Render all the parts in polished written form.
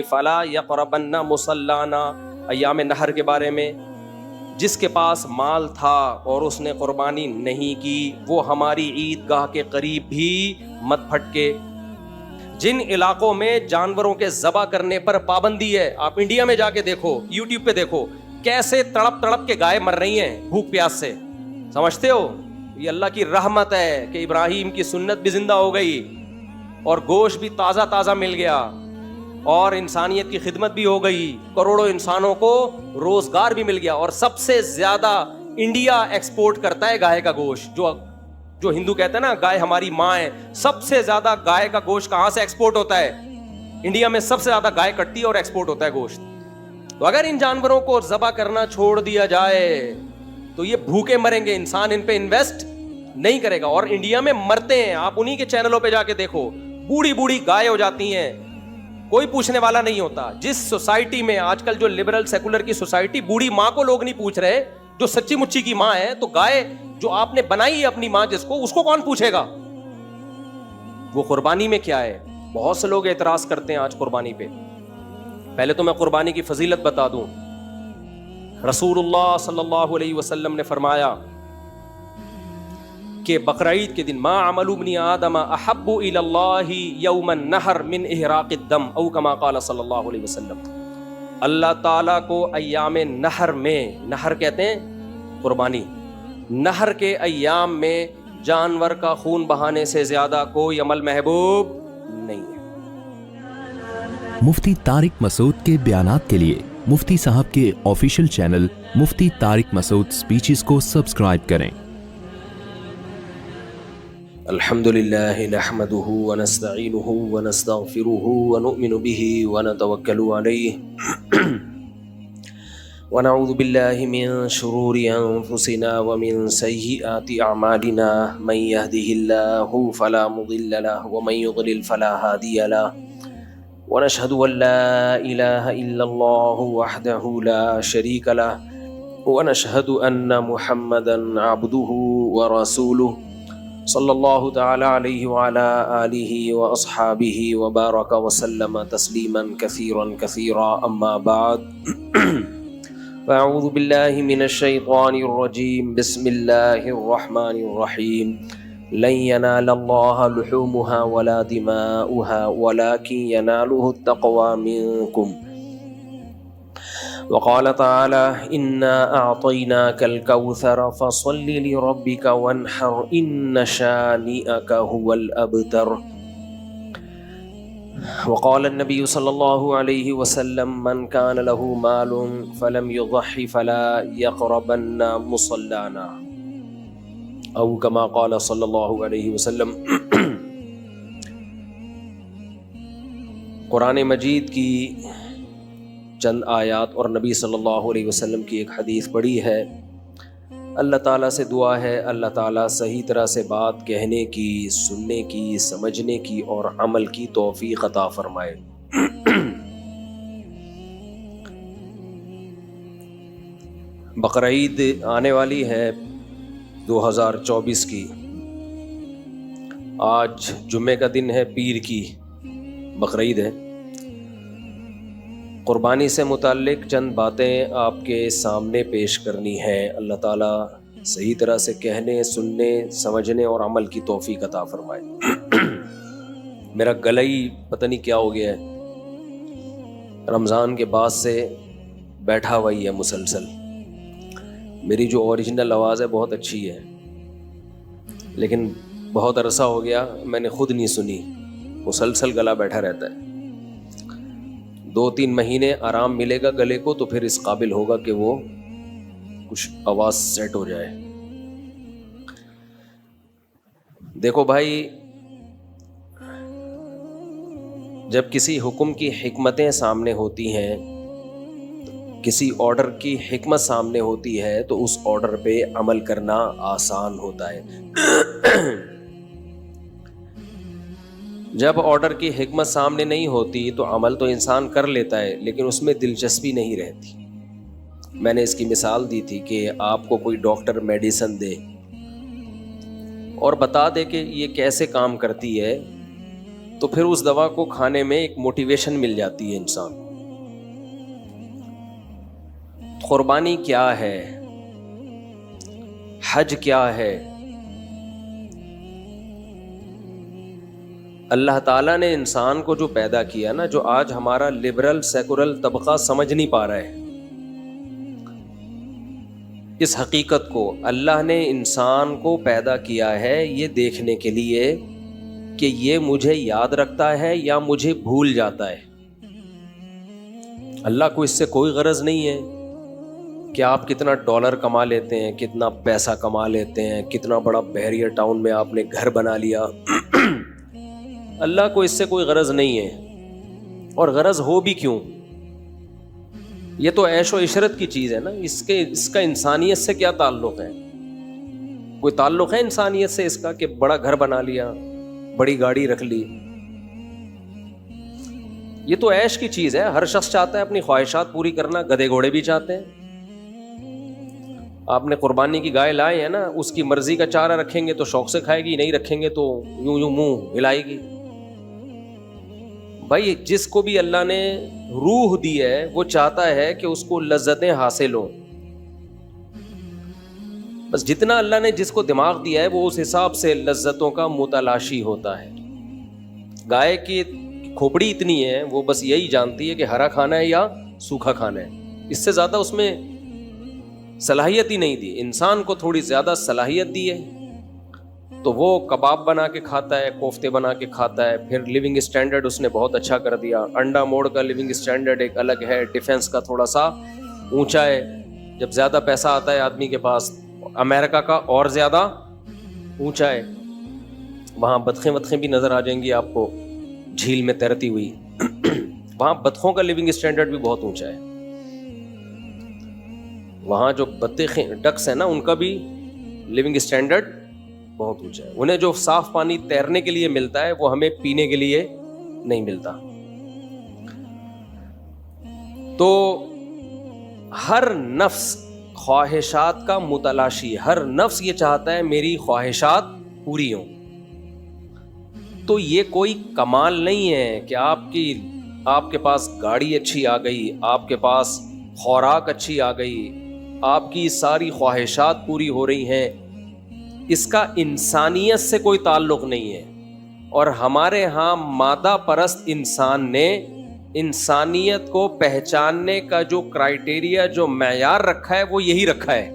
فلا یقربن مصلانا، ایام نحر کے بارے میں، جس کے پاس مال تھا اور اس نے قربانی نہیں کی وہ ہماری عیدگاہ کے قریب بھی مت پھٹکے۔ جن علاقوں میں جانوروں کے ذبح کرنے پر پابندی ہے، آپ انڈیا میں جا کے دیکھو، یوٹیوب پہ دیکھو کیسے تڑپ تڑپ کے گائے مر رہی ہیں بھوک پیاس سے، سمجھتے ہو؟ یہ اللہ کی رحمت ہے کہ ابراہیم کی سنت بھی زندہ ہو گئی اور گوشت بھی تازہ تازہ مل گیا اور انسانیت کی خدمت بھی ہو گئی، کروڑوں انسانوں کو روزگار بھی مل گیا۔ اور سب سے زیادہ انڈیا ایکسپورٹ کرتا ہے گائے کا گوشت، جو ہندو کہتے ہیں نا گائے ہماری ماں ہے، سب سے زیادہ گائے کا گوشت کہاں سے ایکسپورٹ ہوتا ہے؟ انڈیا میں سب سے زیادہ گائے کٹتی ہے اور ایکسپورٹ ہوتا ہے گوشت۔ تو اگر ان جانوروں کو ذبح کرنا چھوڑ دیا جائے تو یہ بھوکے مریں گے، انسان ان پہ انویسٹ نہیں کرے گا، اور انڈیا میں مرتے ہیں۔ آپ انہی کے چینلوں پہ جا کے دیکھو، بوڑھی بوڑھی گائے ہو جاتی ہیں، کوئی پوچھنے والا نہیں ہوتا۔ جس سوسائٹی میں آج کل جو لبرل سیکولر کی سوسائٹی، بوڑھی ماں کو لوگ نہیں پوچھ رہے، جو سچی مچی کی ماں ہے، تو گائے جو آپ نے بنائی ہے اپنی ماں جس کو، اس کو کون پوچھے گا؟ وہ قربانی میں کیا ہے؟ بہت سے لوگ اعتراض کرتے ہیں آج قربانی پہ۔ پہلے تو میں قربانی کی فضیلت بتا دوں۔ رسول اللہ صلی اللہ علیہ وسلم نے فرمایا کہ بقرعید کے دن ما عمل ابن آدم احب الی اللہ یوم النحر من احراق الدم او کما قال صلی اللہ علیہ وسلم، اللہ تعالیٰ کو ایام نحر میں، نحر کہتے ہیں قربانی، نحر کے ایام میں جانور کا خون بہانے سے زیادہ کوئی عمل محبوب نہیں ہے۔ مفتی طارق مسعود کے بیانات کے لیے مفتی صاحب کے آفیشیل چینل مفتی طارق مسعود اسپیچز کو سبسکرائب کریں۔ الحمد للہ نحمده ونستعینه ونستغفره ونؤمن به ونتوکل علیہ ونعوذ باللہ من شرور انفسنا ومن سیئات اعمالنا، من يهده اللہ فلا مضل له ومن يضلل فلا هادی له، ونشهد ان لا الہ الا اللہ وحدہ لا شریک له، ونشهد ان محمدا عبدہ ورسولہ صلی اللہ تعالی علیہ وعلا آلہ واصحابہ وبارک وسلم تسلیما کثیرا کثیرا، اما بعد فاعوذ باللہ من الشیطان الرجیم، بسم اللہ الرحمن الرحیم، لن ینال اللہ لحومها ولا دماؤها ولكن يناله التقوى منکم، وقال تعالی انا اعطیناک الکوثر فصل لربک وانحر ان شانئک هو الابتر، وقال النبی صلی اللہ علیہ وسلم من کان له مال فلم یضح فلا یقربن مصلانا، او کما قال صلی اللہ علیہ وسلم۔ قرآن مجید کی چند آیات اور نبی صلی اللہ علیہ وسلم کی ایک حدیث پڑھی ہے۔ اللہ تعالیٰ سے دعا ہے اللہ تعالیٰ صحیح طرح سے بات کہنے کی، سننے کی، سمجھنے کی اور عمل کی توفیق عطا فرمائے۔ بقرعید آنے والی ہے 2024 کی، آج جمعے کا دن ہے، پیر کی بقرعید ہے۔ قربانی سے متعلق چند باتیں آپ کے سامنے پیش کرنی ہے۔ اللہ تعالیٰ صحیح طرح سے کہنے، سننے، سمجھنے اور عمل کی توفیق عطا فرمائے۔ میرا گلا ہی پتہ نہیں کیا ہو گیا ہے، رمضان کے بعد سے بیٹھا ہوا ہی ہے مسلسل۔ میری جو اوریجنل آواز ہے بہت اچھی ہے، لیکن بہت عرصہ ہو گیا میں نے خود نہیں سنی، مسلسل گلا بیٹھا رہتا ہے۔ 2-3 مہینے آرام ملے گا گلے کو تو پھر اس قابل ہوگا کہ وہ کچھ آواز سیٹ ہو جائے۔ دیکھو بھائی، جب کسی حکم کی حکمتیں سامنے ہوتی ہیں، کسی آرڈر کی حکمت سامنے ہوتی ہے تو اس آرڈر پہ عمل کرنا آسان ہوتا ہے۔ جب آرڈر کی حکمت سامنے نہیں ہوتی تو عمل تو انسان کر لیتا ہے لیکن اس میں دلچسپی نہیں رہتی۔ میں نے اس کی مثال دی تھی کہ آپ کو کوئی ڈاکٹر میڈیسن دے اور بتا دے کہ یہ کیسے کام کرتی ہے، تو پھر اس دوا کو کھانے میں ایک موٹیویشن مل جاتی ہے انسان. قربانی کیا ہے؟ حج کیا ہے؟ اللہ تعالیٰ نے انسان کو جو پیدا کیا نا، جو آج ہمارا لبرل سیکولر طبقہ سمجھ نہیں پا رہا ہے اس حقیقت کو، اللہ نے انسان کو پیدا کیا ہے یہ دیکھنے کے لیے کہ یہ مجھے یاد رکھتا ہے یا مجھے بھول جاتا ہے. اللہ کو اس سے کوئی غرض نہیں ہے کہ آپ کتنا ڈالر کما لیتے ہیں، کتنا پیسہ کما لیتے ہیں، کتنا بڑا بحریہ ٹاؤن میں آپ نے گھر بنا لیا. اللہ کو اس سے کوئی غرض نہیں ہے، اور غرض ہو بھی کیوں؟ یہ تو عیش و عشرت کی چیز ہے نا. اس کا انسانیت سے کیا تعلق ہے؟ کوئی تعلق ہے انسانیت سے اس کا کہ بڑا گھر بنا لیا، بڑی گاڑی رکھ لی؟ یہ تو عیش کی چیز ہے. ہر شخص چاہتا ہے اپنی خواہشات پوری کرنا، گدھے گھوڑے بھی چاہتے ہیں. آپ نے قربانی کی گائے لائے ہیں نا، اس کی مرضی کا چارہ رکھیں گے تو شوق سے کھائے گی، نہیں رکھیں گے تو یوں یوں منہ ہلائے گی. بھائی جس کو بھی اللہ نے روح دی ہے وہ چاہتا ہے کہ اس کو لذتیں حاصل ہوں. بس جتنا اللہ نے جس کو دماغ دیا ہے وہ اس حساب سے لذتوں کا متلاشی ہوتا ہے. گائے کی کھوپڑی اتنی ہے، وہ بس یہی جانتی ہے کہ ہرا کھانا ہے یا سوکھا کھانا ہے. اس سے زیادہ اس میں صلاحیت ہی نہیں دی. انسان کو تھوڑی زیادہ صلاحیت دی ہے تو وہ کباب بنا کے کھاتا ہے، کوفتے بنا کے کھاتا ہے. پھر لیونگ اسٹینڈرڈ اس نے بہت اچھا کر دیا. انڈا موڑ کا لیونگ اسٹینڈرڈ ایک الگ ہے، ڈیفنس کا تھوڑا سا اونچا ہے. جب زیادہ پیسہ آتا ہے آدمی کے پاس، امریکہ کا اور زیادہ اونچا ہے. وہاں بطخیں بھی نظر آ جائیں گی آپ کو جھیل میں تیرتی ہوئی. وہاں بطخوں کا لیونگ اسٹینڈرڈ بھی بہت اونچا ہے. وہاں جو بطخیں ڈکس ہیں نا، ان کا بھی لیونگ اسٹینڈرڈ بہت اونچا ہے. انہیں جو صاف پانی تیرنے کے لیے ملتا ہے وہ ہمیں پینے کے لیے نہیں ملتا. تو ہر نفس خواہشات کا متلاشی، ہر نفس یہ چاہتا ہے میری خواہشات پوری ہوں. تو یہ کوئی کمال نہیں ہے کہ آپ کے پاس گاڑی اچھی آ گئی، آپ کے پاس خوراک اچھی آ گئی، آپ کی ساری خواہشات پوری ہو رہی ہیں. اس کا انسانیت سے کوئی تعلق نہیں ہے. اور ہمارے ہاں مادہ پرست انسان نے انسانیت کو پہچاننے کا جو کرائیٹیریا، جو معیار رکھا ہے وہ یہی رکھا ہے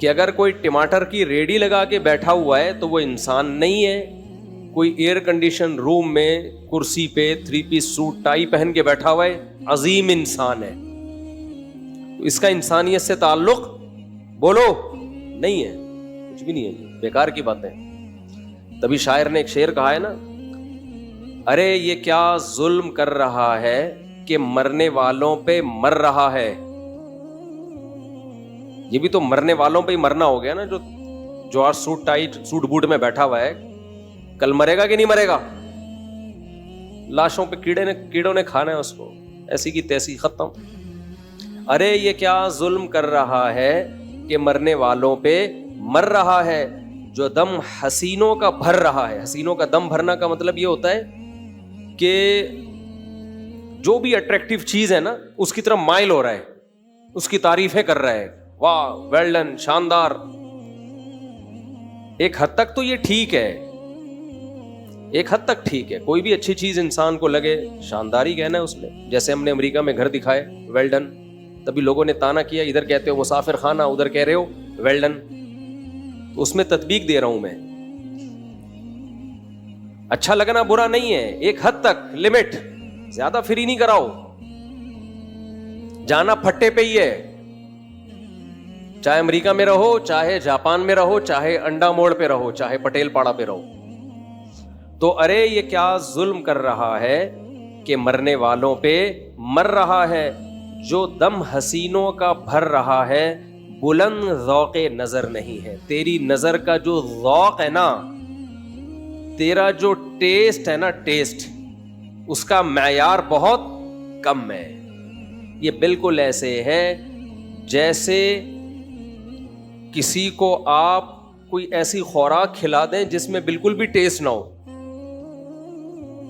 کہ اگر کوئی ٹماٹر کی ریڑھی لگا کے بیٹھا ہوا ہے تو وہ انسان نہیں ہے. کوئی ایئر کنڈیشن روم میں کرسی پہ 3 پیس سوٹ ٹائی پہن کے بیٹھا ہوا ہے، عظیم انسان ہے. اس کا انسانیت سے تعلق بولو نہیں ہے، کچھ بھی نہیں ہے، بیکار کی باتیں. تبھی شاعر نے ایک شعر کہا ہے نا، ارے یہ کیا ظلم کر رہا ہے کہ مرنے والوں پہ مر رہا ہے. یہ بھی تو مرنے والوں پہ ہی مرنا ہو گیا نا. جو آج سوٹ ٹائی سوٹ بوٹ میں بیٹھا ہوا ہے، کل مرے گا کہ نہیں مرے گا؟ لاشوں پہ کیڑوں نے کھانا ہے اس کو، ایسی کی تیسی ختم. ارے یہ کیا ظلم کر رہا ہے کہ مرنے والوں پہ مر رہا ہے، جو دم حسینوں کا بھر رہا ہے. حسینوں کا دم بھرنا کا مطلب یہ ہوتا ہے کہ جو بھی اٹریکٹیو چیز ہے نا اس کی طرف مائل ہو رہا ہے، اس کی تعریفیں کر رہا ہے، واہ ویل ڈن، شاندار. ایک حد تک تو یہ ٹھیک ہے، ایک حد تک ٹھیک ہے. کوئی بھی اچھی چیز انسان کو لگے، شاندار ہی کہنا ہے اس میں. جیسے ہم نے امریکہ میں گھر دکھائے، ویل ڈن. تبھی لوگوں نے تانا کیا، ادھر کہتے ہو مسافر خانہ، ادھر کہہ رہے ہو ویل ڈن. تو اس میں تطبیق دے رہا ہوں میں. اچھا لگنا برا نہیں ہے، ایک حد تک لمٹ، زیادہ فری نہیں کراؤ. جانا پھٹے پہ ہی ہے، چاہے امریکہ میں رہو، چاہے جاپان میں رہو، چاہے انڈا موڑ پہ رہو، چاہے پٹیل پاڑا پہ رہو. تو ارے یہ کیا ظلم کر رہا ہے کہ مرنے والوں پہ مر رہا ہے، جو دم حسینوں کا بھر رہا ہے، بلند ذوق نظر نہیں ہے. تیری نظر کا جو ذوق ہے نا، تیرا جو ٹیسٹ ہے نا، ٹیسٹ اس کا معیار بہت کم ہے. یہ بالکل ایسے ہے جیسے کسی کو آپ کوئی ایسی خوراک کھلا دیں جس میں بالکل بھی ٹیسٹ نہ ہو.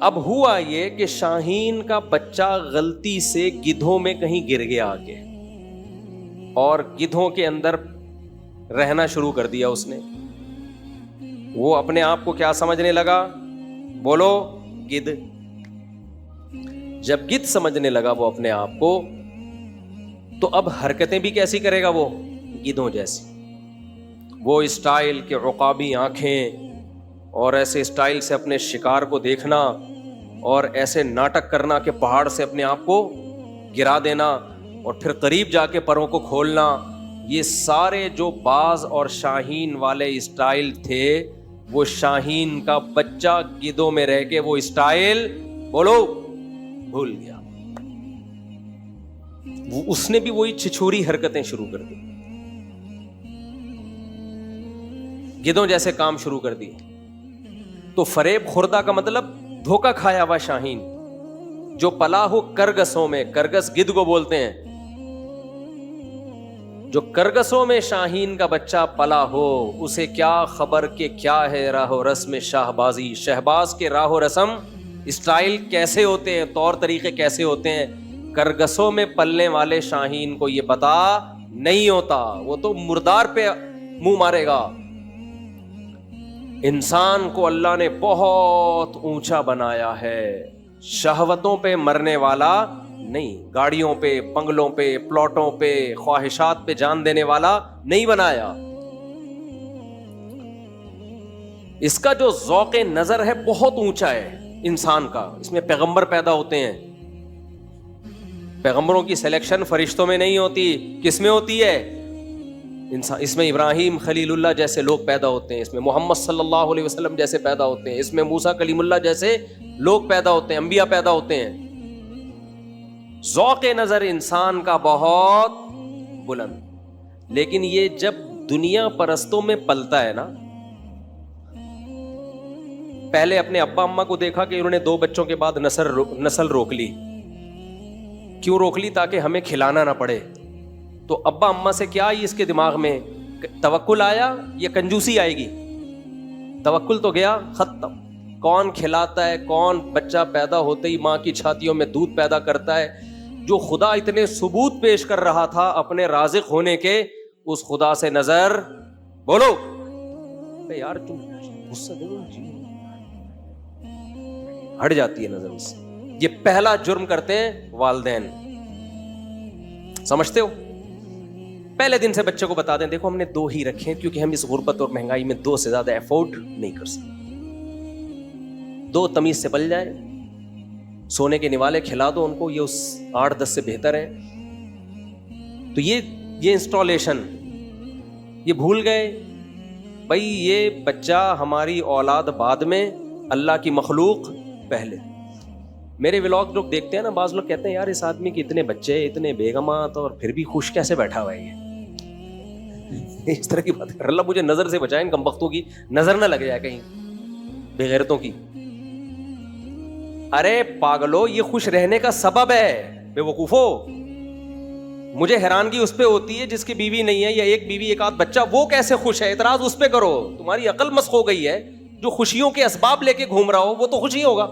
اب ہوا یہ کہ شاہین کا بچہ غلطی سے گدھوں میں کہیں گر گیا آگے، اور گدھوں کے اندر رہنا شروع کر دیا اس نے. وہ اپنے آپ کو کیا سمجھنے لگا؟ بولو، گدھ. جب گدھ سمجھنے لگا وہ اپنے آپ کو، تو اب حرکتیں بھی کیسی کرے گا وہ؟ گدھوں جیسی. وہ اسٹائل کے عقابی آنکھیں، اور ایسے اسٹائل سے اپنے شکار کو دیکھنا، اور ایسے ناٹک کرنا کہ پہاڑ سے اپنے آپ کو گرا دینا، اور پھر قریب جا کے پروں کو کھولنا. یہ سارے جو باز اور شاہین والے اسٹائل تھے، وہ شاہین کا بچہ گدھوں میں رہ کے وہ اسٹائل، بولو، بھول گیا. اس نے بھی وہی چھچوری حرکتیں شروع کر دی، گدھوں جیسے کام شروع کر دی. تو فریب خوردہ کا مطلب دھوکہ کھایا ہوا شاہین، جو پلا ہو کرگسوں میں، کرگس گدھ کو بولتے ہیں، جو کرگسوں میں شاہین کا بچہ پلا ہو، اسے کیا خبر کہ کیا ہے راہ و رسم شہبازی. شہباز کے راہ و رسم، اسٹائل کیسے ہوتے ہیں، طور طریقے کیسے ہوتے ہیں. کرگسوں میں پلنے والے شاہین کو یہ پتا نہیں ہوتا، وہ تو مردار پہ منہ مارے گا. انسان کو اللہ نے بہت اونچا بنایا ہے، شہوتوں پہ مرنے والا نہیں، گاڑیوں پہ، بنگلوں پہ، پلاٹوں پہ، خواہشات پہ جان دینے والا نہیں بنایا. اس کا جو ذوق نظر ہے بہت اونچا ہے انسان کا. اس میں پیغمبر پیدا ہوتے ہیں. پیغمبروں کی سلیکشن فرشتوں میں نہیں ہوتی، کس میں ہوتی ہے؟ انسان. اس میں ابراہیم خلیل اللہ جیسے لوگ پیدا ہوتے ہیں، اس میں محمد صلی اللہ علیہ وسلم جیسے پیدا ہوتے ہیں، اس میں موسیٰ کلیم اللہ جیسے لوگ پیدا ہوتے ہیں، انبیاء پیدا ہوتے ہیں. ذوق نظر انسان کا بہت بلند. لیکن یہ جب دنیا پرستوں میں پلتا ہے نا، پہلے اپنے ابا اماں کو دیکھا کہ انہوں نے 2 بچوں کے بعد نسل روک لی. کیوں روک لی؟ تاکہ ہمیں کھلانا نہ پڑے. تو ابا اماں سے کیا آئی اس کے دماغ میں؟ توکل آیا یا کنجوسی آئے گی؟ توکل تو گیا ختم. کون کھلاتا ہے؟ کون بچہ پیدا ہوتے ہی ماں کی چھاتیوں میں دودھ پیدا کرتا ہے؟ جو خدا اتنے ثبوت پیش کر رہا تھا اپنے رازق ہونے کے، اس خدا سے نظر، بولو یار تم غصہ دے ہٹ جاتی ہے نظر اس سے. یہ پہلا جرم کرتے ہیں والدین. سمجھتے ہو؟ پہلے دن سے بچے کو بتا دیں دیکھو ہم نے 2 ہی رکھے ہیں، کیونکہ ہم اس غربت اور مہنگائی میں 2 سے زیادہ افورڈ نہیں کر سکتے. 2 تمیز سے پل جائے، سونے کے نوالے کھلا دو ان کو، یہ اس 8-10 سے بہتر ہے. تو یہ انسٹالیشن یہ بھول گئے بھائی. یہ بچہ ہماری اولاد بعد میں، اللہ کی مخلوق پہلے. میرے ولاگ لوگ دیکھتے ہیں نا، بعض لوگ کہتے ہیں یار اس آدمی کے اتنے بچے، اتنے بیگمات، اور پھر بھی خوش کیسے بیٹھا ہوا ہے یہ. اس طرح کی بات کر اللہ مجھے نظر سے بچائے، ان کمبختوں کی نظر نہ لگ جائے کہیں، بے غیرتوں کی. ارے پاگلو، یہ خوش رہنے کا سبب ہے، بے وقوفو. مجھے حیرانگی اس پہ ہوتی ہے جس کی بیوی نہیں ہے، یا ایک بیوی ایک آدھ بچہ، وہ کیسے خوش ہے. اعتراض اس پہ کرو. تمہاری عقل مسخ ہو گئی ہے. جو خوشیوں کے اسباب لے کے گھوم رہا ہو وہ تو خوشی ہوگا.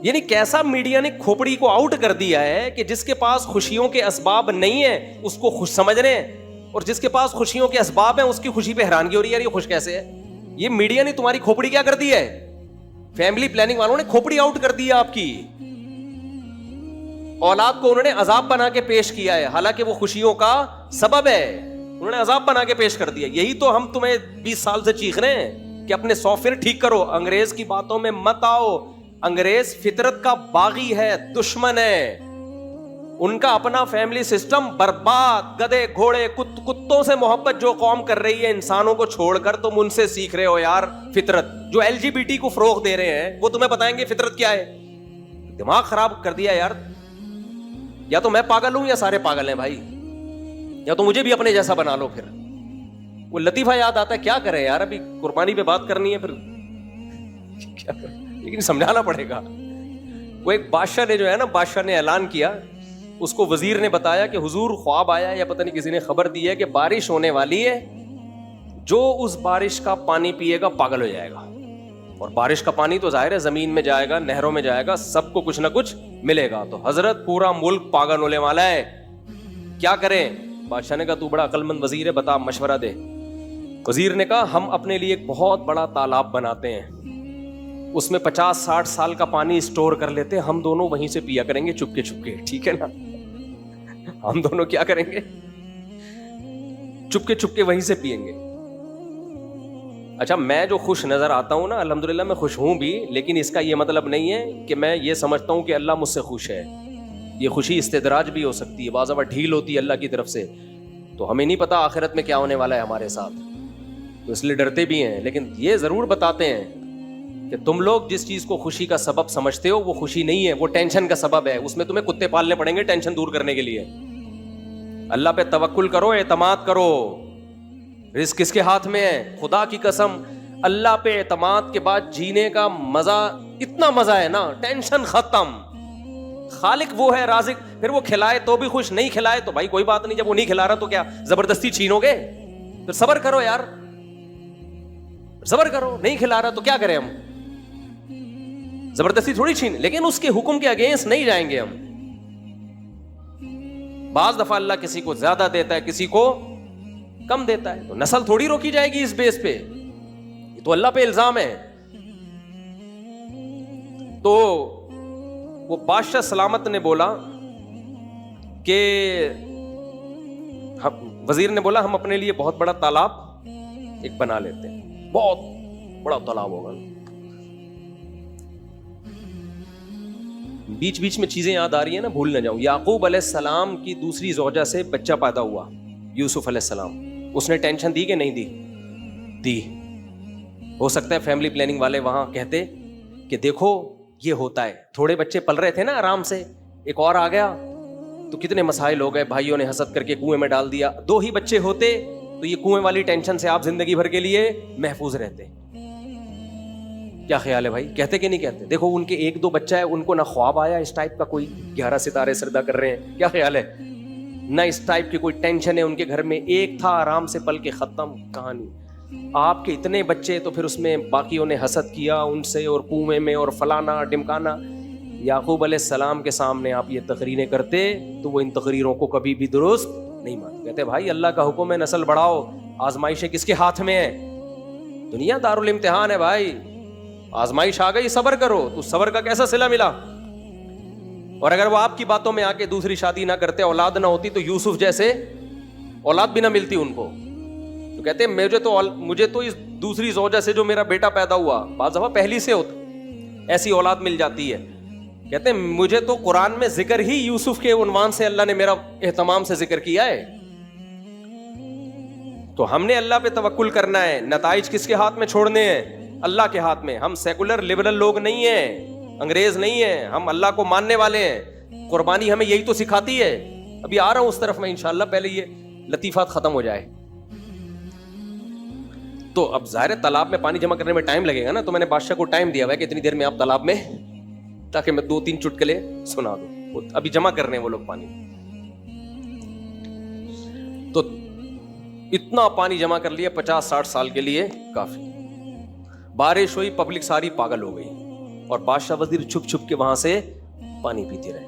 یعنی کیسا میڈیا نے کھوپڑی کو آؤٹ کر دیا ہے کہ جس کے پاس خوشیوں کے اسباب نہیں ہیں اس کو خوش سمجھ رہے ہیں، اور جس کے پاس خوشیوں کے اسباب ہیں اس کی خوشی پہ حیرانگی ہو رہی ہے. یار یہ خوش کیسے ہے؟ یہ میڈیا نے تمہاری کھوپڑی کیا کر دی ہے؟ فیملی پلاننگ والوں نے کھوپڑی آؤٹ کر دی ہے آپ کی. اولاد کو انہوں نے عذاب بنا کے پیش کیا ہے، حالانکہ وہ خوشیوں کا سبب ہے. انہوں نے عذاب بنا کے پیش کر دیا. یہی تو ہم تمہیں 20 سال سے چیخ رہے ہیں کہ اپنے سافٹ ویئر ٹھیک کرو، انگریز کی باتوں میں مت آؤ. انگریز فطرت کا باغی ہے، دشمن ہے. ان کا اپنا فیملی سسٹم برباد. گدے گھوڑے کتوں سے محبت جو قوم کر رہی ہے انسانوں کو چھوڑ کر، تم ان سے سیکھ رہے ہو یار فطرت. جو LGBT کو فروغ دے رہے ہیں وہ تمہیں بتائیں گے فطرت کیا ہے. دماغ خراب کر دیا یار. یا تو میں پاگل ہوں یا سارے پاگل ہیں بھائی، یا تو مجھے بھی اپنے جیسا بنا لو. پھر وہ لطیفہ یاد آتا ہے، کیا کریں یار، ابھی قربانی پہ بات کرنی ہے، پھر کیا کریں، لیکن سمجھانا پڑے گا. وہ ایک بادشاہ نے جو ہے نا، بادشاہ نے اعلان کیا، اس کو وزیر نے بتایا کہ حضور خواب آیا یا پتہ نہیں کسی نے خبر دی ہے کہ بارش ہونے والی ہے، جو اس بارش کا پانی پیے گا پاگل ہو جائے گا. اور بارش کا پانی تو ظاہر ہے زمین میں جائے گا, نہروں میں جائے گا, سب کو کچھ نہ کچھ ملے گا. تو حضرت پورا ملک پاگل ہونے والا ہے, کیا کریں؟ بادشاہ نے کہا تو بڑا عقل مند وزیر ہے, بتا مشورہ دے. وزیر نے کہا ہم اپنے لیے ایک بہت بڑا تالاب بناتے ہیں, اس میں 50-60 سال کا پانی اسٹور کر لیتے ہیں, ہم دونوں وہیں سے پیا کریں گے چپکے چپکے, ٹھیک ہے نا؟ ہم دونوں کیا کریں گے؟ چپکے چپکے وہیں سے پیئیں گے. اچھا, میں جو خوش نظر آتا ہوں نا, الحمدللہ میں خوش ہوں بھی, لیکن اس کا یہ مطلب نہیں ہے کہ میں یہ سمجھتا ہوں کہ اللہ مجھ سے خوش ہے. یہ خوشی استدراج بھی ہو سکتی ہے, بعض دفعہ ڈھیل ہوتی ہے اللہ کی طرف سے, تو ہمیں نہیں پتا آخرت میں کیا ہونے والا ہے ہمارے ساتھ, تو اس لیے ڈرتے بھی ہیں. لیکن یہ ضرور بتاتے ہیں کہ تم لوگ جس چیز کو خوشی کا سبب سمجھتے ہو وہ خوشی نہیں ہے, وہ ٹینشن کا سبب ہے. اس میں تمہیں کتے پالنے پڑیں گے ٹینشن دور کرنے کے لیے. اللہ پہ توکل کرو, اعتماد کرو, رزق کس کے ہاتھ میں ہے؟ خدا کی قسم اللہ پہ اعتماد کے بعد جینے کا مزہ, اتنا مزہ ہے نا, ٹینشن ختم. خالق وہ ہے رازق, پھر وہ کھلائے تو بھی خوش, نہیں کھلائے تو بھائی کوئی بات نہیں, جب وہ نہیں کھلا رہا تو کیا زبردستی چھینو گے؟ پھر صبر کرو یار, صبر کرو. نہیں کھلا رہا تو کیا کریں ہم, زبردستی تھوڑی چھین, لیکن اس کے حکم کے اگینسٹ نہیں جائیں گے ہم. بعض دفعہ اللہ کسی کو زیادہ دیتا ہے, کسی کو کم دیتا ہے, تو نسل تھوڑی روکی جائے گی اس بیس پہ, یہ تو اللہ پہ الزام ہے. تو وہ بادشاہ سلامت نے بولا کہ وزیر نے بولا ہم اپنے لیے بہت بڑا تالاب ایک بنا لیتے ہیں, بہت بڑا تالاب ہوگا. بیچ بیچ میں چیزیں یاد آ رہی ہیں نا, بھول نہ جاؤں. یعقوب علیہ السلام کی دوسری زوجہ سے بچہ پیدا ہوا, یوسف علیہ السلام. اس نے ٹینشن دی کہ نہیں دی؟ دی. ہو سکتا ہے فیملی پلاننگ والے وہاں کہتے کہ دیکھو یہ ہوتا ہے, تھوڑے بچے پل رہے تھے نا آرام سے, ایک اور آ گیا تو کتنے مسائل ہو گئے, بھائیوں نے حسد کر کے کنویں میں ڈال دیا. 2 ہی بچے ہوتے تو یہ کنویں والی ٹینشن سے آپ زندگی بھر کے لیے محفوظ رہتے. کیا خیال ہے بھائی, کہتے کہ نہیں کہتے؟ دیکھو ان کے 1-2 بچہ ہے, ان کو نہ خواب آیا اس ٹائپ کا, کوئی 11 ستارے سردا کر رہے ہیں, کیا خیال ہے؟ نہ اس ٹائپ کی کوئی ٹینشن ہے ان کے گھر میں, ایک تھا آرام سے پل کے ختم کہانی. آپ کے اتنے بچے, تو پھر اس میں باقیوں نے حسد کیا ان سے, اور کنویں میں, اور فلانا ڈمکانا. یعقوب علیہ السلام کے سامنے آپ یہ تقریریں کرتے تو وہ ان تقریروں کو کبھی بھی درست نہیں مانتے. کہتے بھائی اللہ کا حکم ہے نسل بڑھاؤ, آزمائشیں کس کے ہاتھ میں ہے؟ دنیا دارالامتحان ہے بھائی, آزمائش آ گئی صبر کرو. تو صبر کا کیسا صلہ ملا؟ اور اگر وہ آپ کی باتوں میں آ کے دوسری شادی نہ کرتے, اولاد نہ ہوتی, تو یوسف جیسے اولاد بھی نہ ملتی ان کو. تو کہتے ہیں مجھے تو اس دوسری زوجہ سے جو میرا بیٹا پیدا ہوا, بعض دفعہ پہلی سے ہوتا, ایسی اولاد مل جاتی ہے. کہتے ہیں مجھے تو قرآن میں ذکر ہی یوسف کے عنوان سے اللہ نے میرا اہتمام سے ذکر کیا ہے. تو ہم نے اللہ پہ توکل کرنا ہے, نتائج کس کے ہاتھ میں چھوڑنے ہیں؟ اللہ کے ہاتھ میں. ہم سیکولر لبرل لوگ نہیں ہیں, انگریز نہیں ہیں, ہم اللہ کو ماننے والے ہیں. قربانی ہمیں یہی تو سکھاتی ہے. ابھی آ رہا ہوں اس طرف میں انشاءاللہ, پہلے یہ لطیفات ختم ہو جائے. تو اب ظاہر تالاب میں پانی جمع کرنے میں ٹائم لگے گا نا, تو میں نے بادشاہ کو ٹائم دیا ہوا ہے کہ اتنی دیر میں آپ تالاب میں, تاکہ میں 2-3 چٹکلے سنا دوں. ابھی جمع کرنے ہیں وہ لوگ پانی. تو اتنا پانی جمع کر لیا 50-60 سال کے لیے کافی. بارش ہوئی, پبلک ساری پاگل ہو گئی, اور بادشاہ وزیر چھپ چھپ کے وہاں سے پانی پیتے رہے.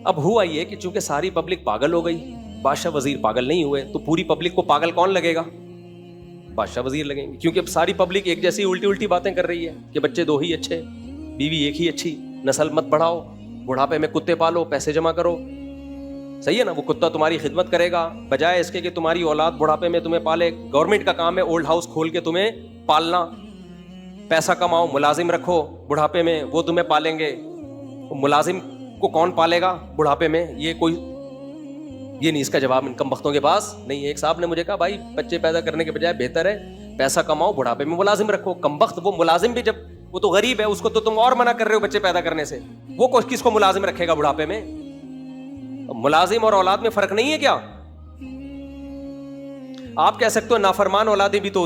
اب ہوا یہ کہ چونکہ ساری پبلک پاگل ہو گئی, بادشاہ وزیر پاگل نہیں ہوئے, تو پوری پبلک کو پاگل کون لگے گا؟ بادشاہ وزیر لگیں گے, کیونکہ اب ساری پبلک ایک جیسی الٹی باتیں کر رہی ہے کہ بچے 2 ہی اچھے, بیوی 1 ہی اچھی, نسل مت بڑھاؤ, بڑھاپے میں کتے پالو, پیسے جمع کرو. صحیح ہے نا, وہ کتا تمہاری خدمت کرے گا بجائے اس کے کہ تمہاری اولاد بڑھاپے میں تمہیں پالے. گورنمنٹ کا کام ہے اولڈ ہاؤس کھول کے تمہیں پالنا, پیسا کماؤ, ملازم رکھو بڑھاپے میں, وہ تمہیں پالیں گے. ملازم کو کون پالے گا بڑھاپے میں؟ یہ نہیں اس کا جواب ان کم بختوں کے پاس نہیں ہے. ایک صاحب نے مجھے کہا بھائی بچے پیدا کرنے کے بجائے بہتر ہے پیسہ کماؤ, بڑھاپے میں ملازم رکھو. کم بخت وہ ملازم بھی, جب وہ تو غریب ہے, اس کو تو تم اور منع کر رہے ہو بچے پیدا کرنے سے, وہ کس کو ملازم رکھے گا بڑھاپے میں؟ ملازم اور اولاد میں فرق نہیں ہے کیا؟ آپ کہہ سکتے ہو نافرمان اولادیں بھی تو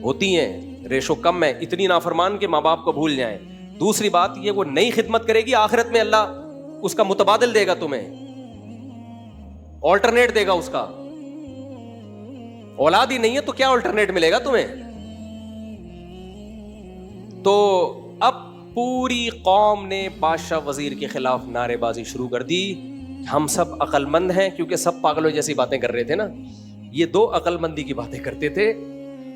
ہوتی ہیں, ریشو کم ہے, اتنی نافرمان کہ ماں باپ کو بھول جائیں. دوسری بات یہ وہ نئی خدمت کرے گی, آخرت میں اللہ اس کا متبادل دے گا تمہیں, آلٹرنیٹ دے گا اس کا. اولاد ہی نہیں ہے تو کیا آلٹرنیٹ ملے گا تمہیں؟ تو اب پوری قوم نے بادشاہ وزیر کے خلاف نعرے بازی شروع کر دی. ہم سب عقل مند ہیں, کیونکہ سب پاگلوں جیسی باتیں کر رہے تھے نا, یہ دو عقل مندی کی باتیں کرتے تھے.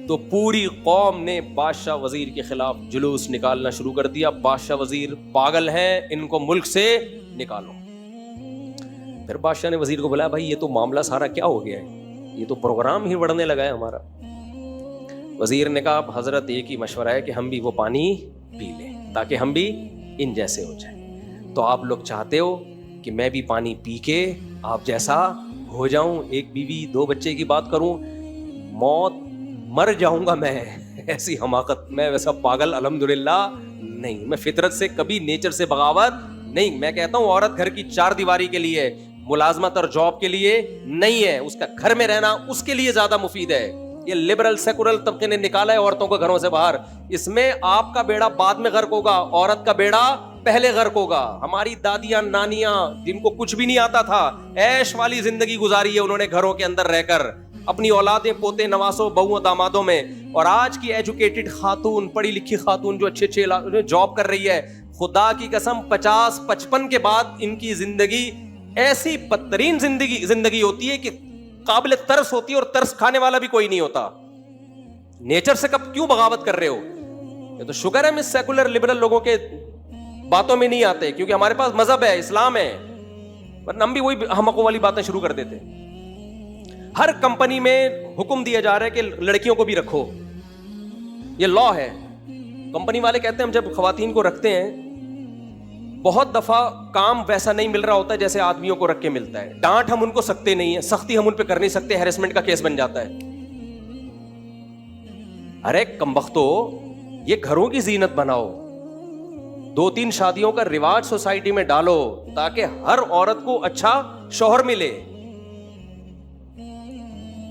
تو پوری قوم نے بادشاہ وزیر کے خلاف جلوس نکالنا شروع کر دیا. بادشاہ وزیر پاگل ہیں, ان کو ملک سے نکالو. پھر بادشاہ نے وزیر کو بولا, بھائی یہ تو معاملہ سارا کیا ہو گیا ہے, یہ تو پروگرام ہی بڑھنے لگا ہے ہمارا. وزیر نے کہا, حضرت ایک ہی مشورہ ہے کہ ہم بھی وہ پانی پی لیں تاکہ ہم بھی ان جیسے ہو جائیں. تو آپ لوگ چاہتے ہو کہ میں بھی پانی پی کے آپ جیسا ہو جاؤں, ایک بیوی 2 بچے کی بات کروں, موت مر جاؤں گا میں, ایسی حماقت, میں ویسا پاگل الحمدللہ نہیں, میں فطرت سے کبھی نیچر سے بغاوت نہیں. میں کہتا ہوں عورت گھر کی 4 دیواری کے لیے, ملازمت اور جاب کے لیے نہیں ہے, اس کا گھر میں رہنا اس کے لیے زیادہ مفید ہے. یہ لبرل سیکولر طبقے نے نکالا ہے عورتوں کو گھروں سے باہر, اس میں آپ کا بیڑا بعد میں غرق ہوگا, عورت کا بیڑا پہلے غرق ہوگا. ہماری دادیاں نانیاں جن کو کچھ بھی نہیں آتا تھا, عیش والی زندگی گزاری ہے انہوں نے گھروں کے اندر رہ کر, اپنی اولادیں پوتے نواسوں بہووں دامادوں میں. اور آج کی ایجوکیٹڈ خاتون, پڑھی لکھی خاتون جو اچھے جاب کر رہی ہے, خدا کی قسم 50-55 کے بعد ان کی زندگی ایسی بدترین زندگی ہوتی ہے کہ قابل ترس ہوتی ہے, اور ترس کھانے والا بھی کوئی نہیں ہوتا. نیچر سے کب کیوں بغاوت کر رہے ہو؟ یہ تو شکر ہے ہم اس سیکولر لبرل لوگوں کے باتوں میں نہیں آتے, کیونکہ ہمارے پاس مذہب ہے, اسلام ہے, ورنہ ہم بھی وہی احمقوں والی باتیں شروع کر دیتے. ہر کمپنی میں حکم دیا جا رہا ہے کہ لڑکیوں کو بھی رکھو, یہ لا ہے. کمپنی والے کہتے ہیں ہم جب خواتین کو رکھتے ہیں بہت دفعہ کام ویسا نہیں مل رہا ہوتا جیسے آدمیوں کو رکھ کے ملتا ہے. ڈانٹ ہم ان کو سکتے نہیں ہیں, سختی ہم ان پہ کر نہیں سکتے, ہیرسمنٹ کا کیس بن جاتا ہے. ارے کمبختو, یہ گھروں کی زینت بناؤ, 2-3 شادیوں کا رواج سوسائٹی میں ڈالو تاکہ ہر عورت کو اچھا شوہر ملے.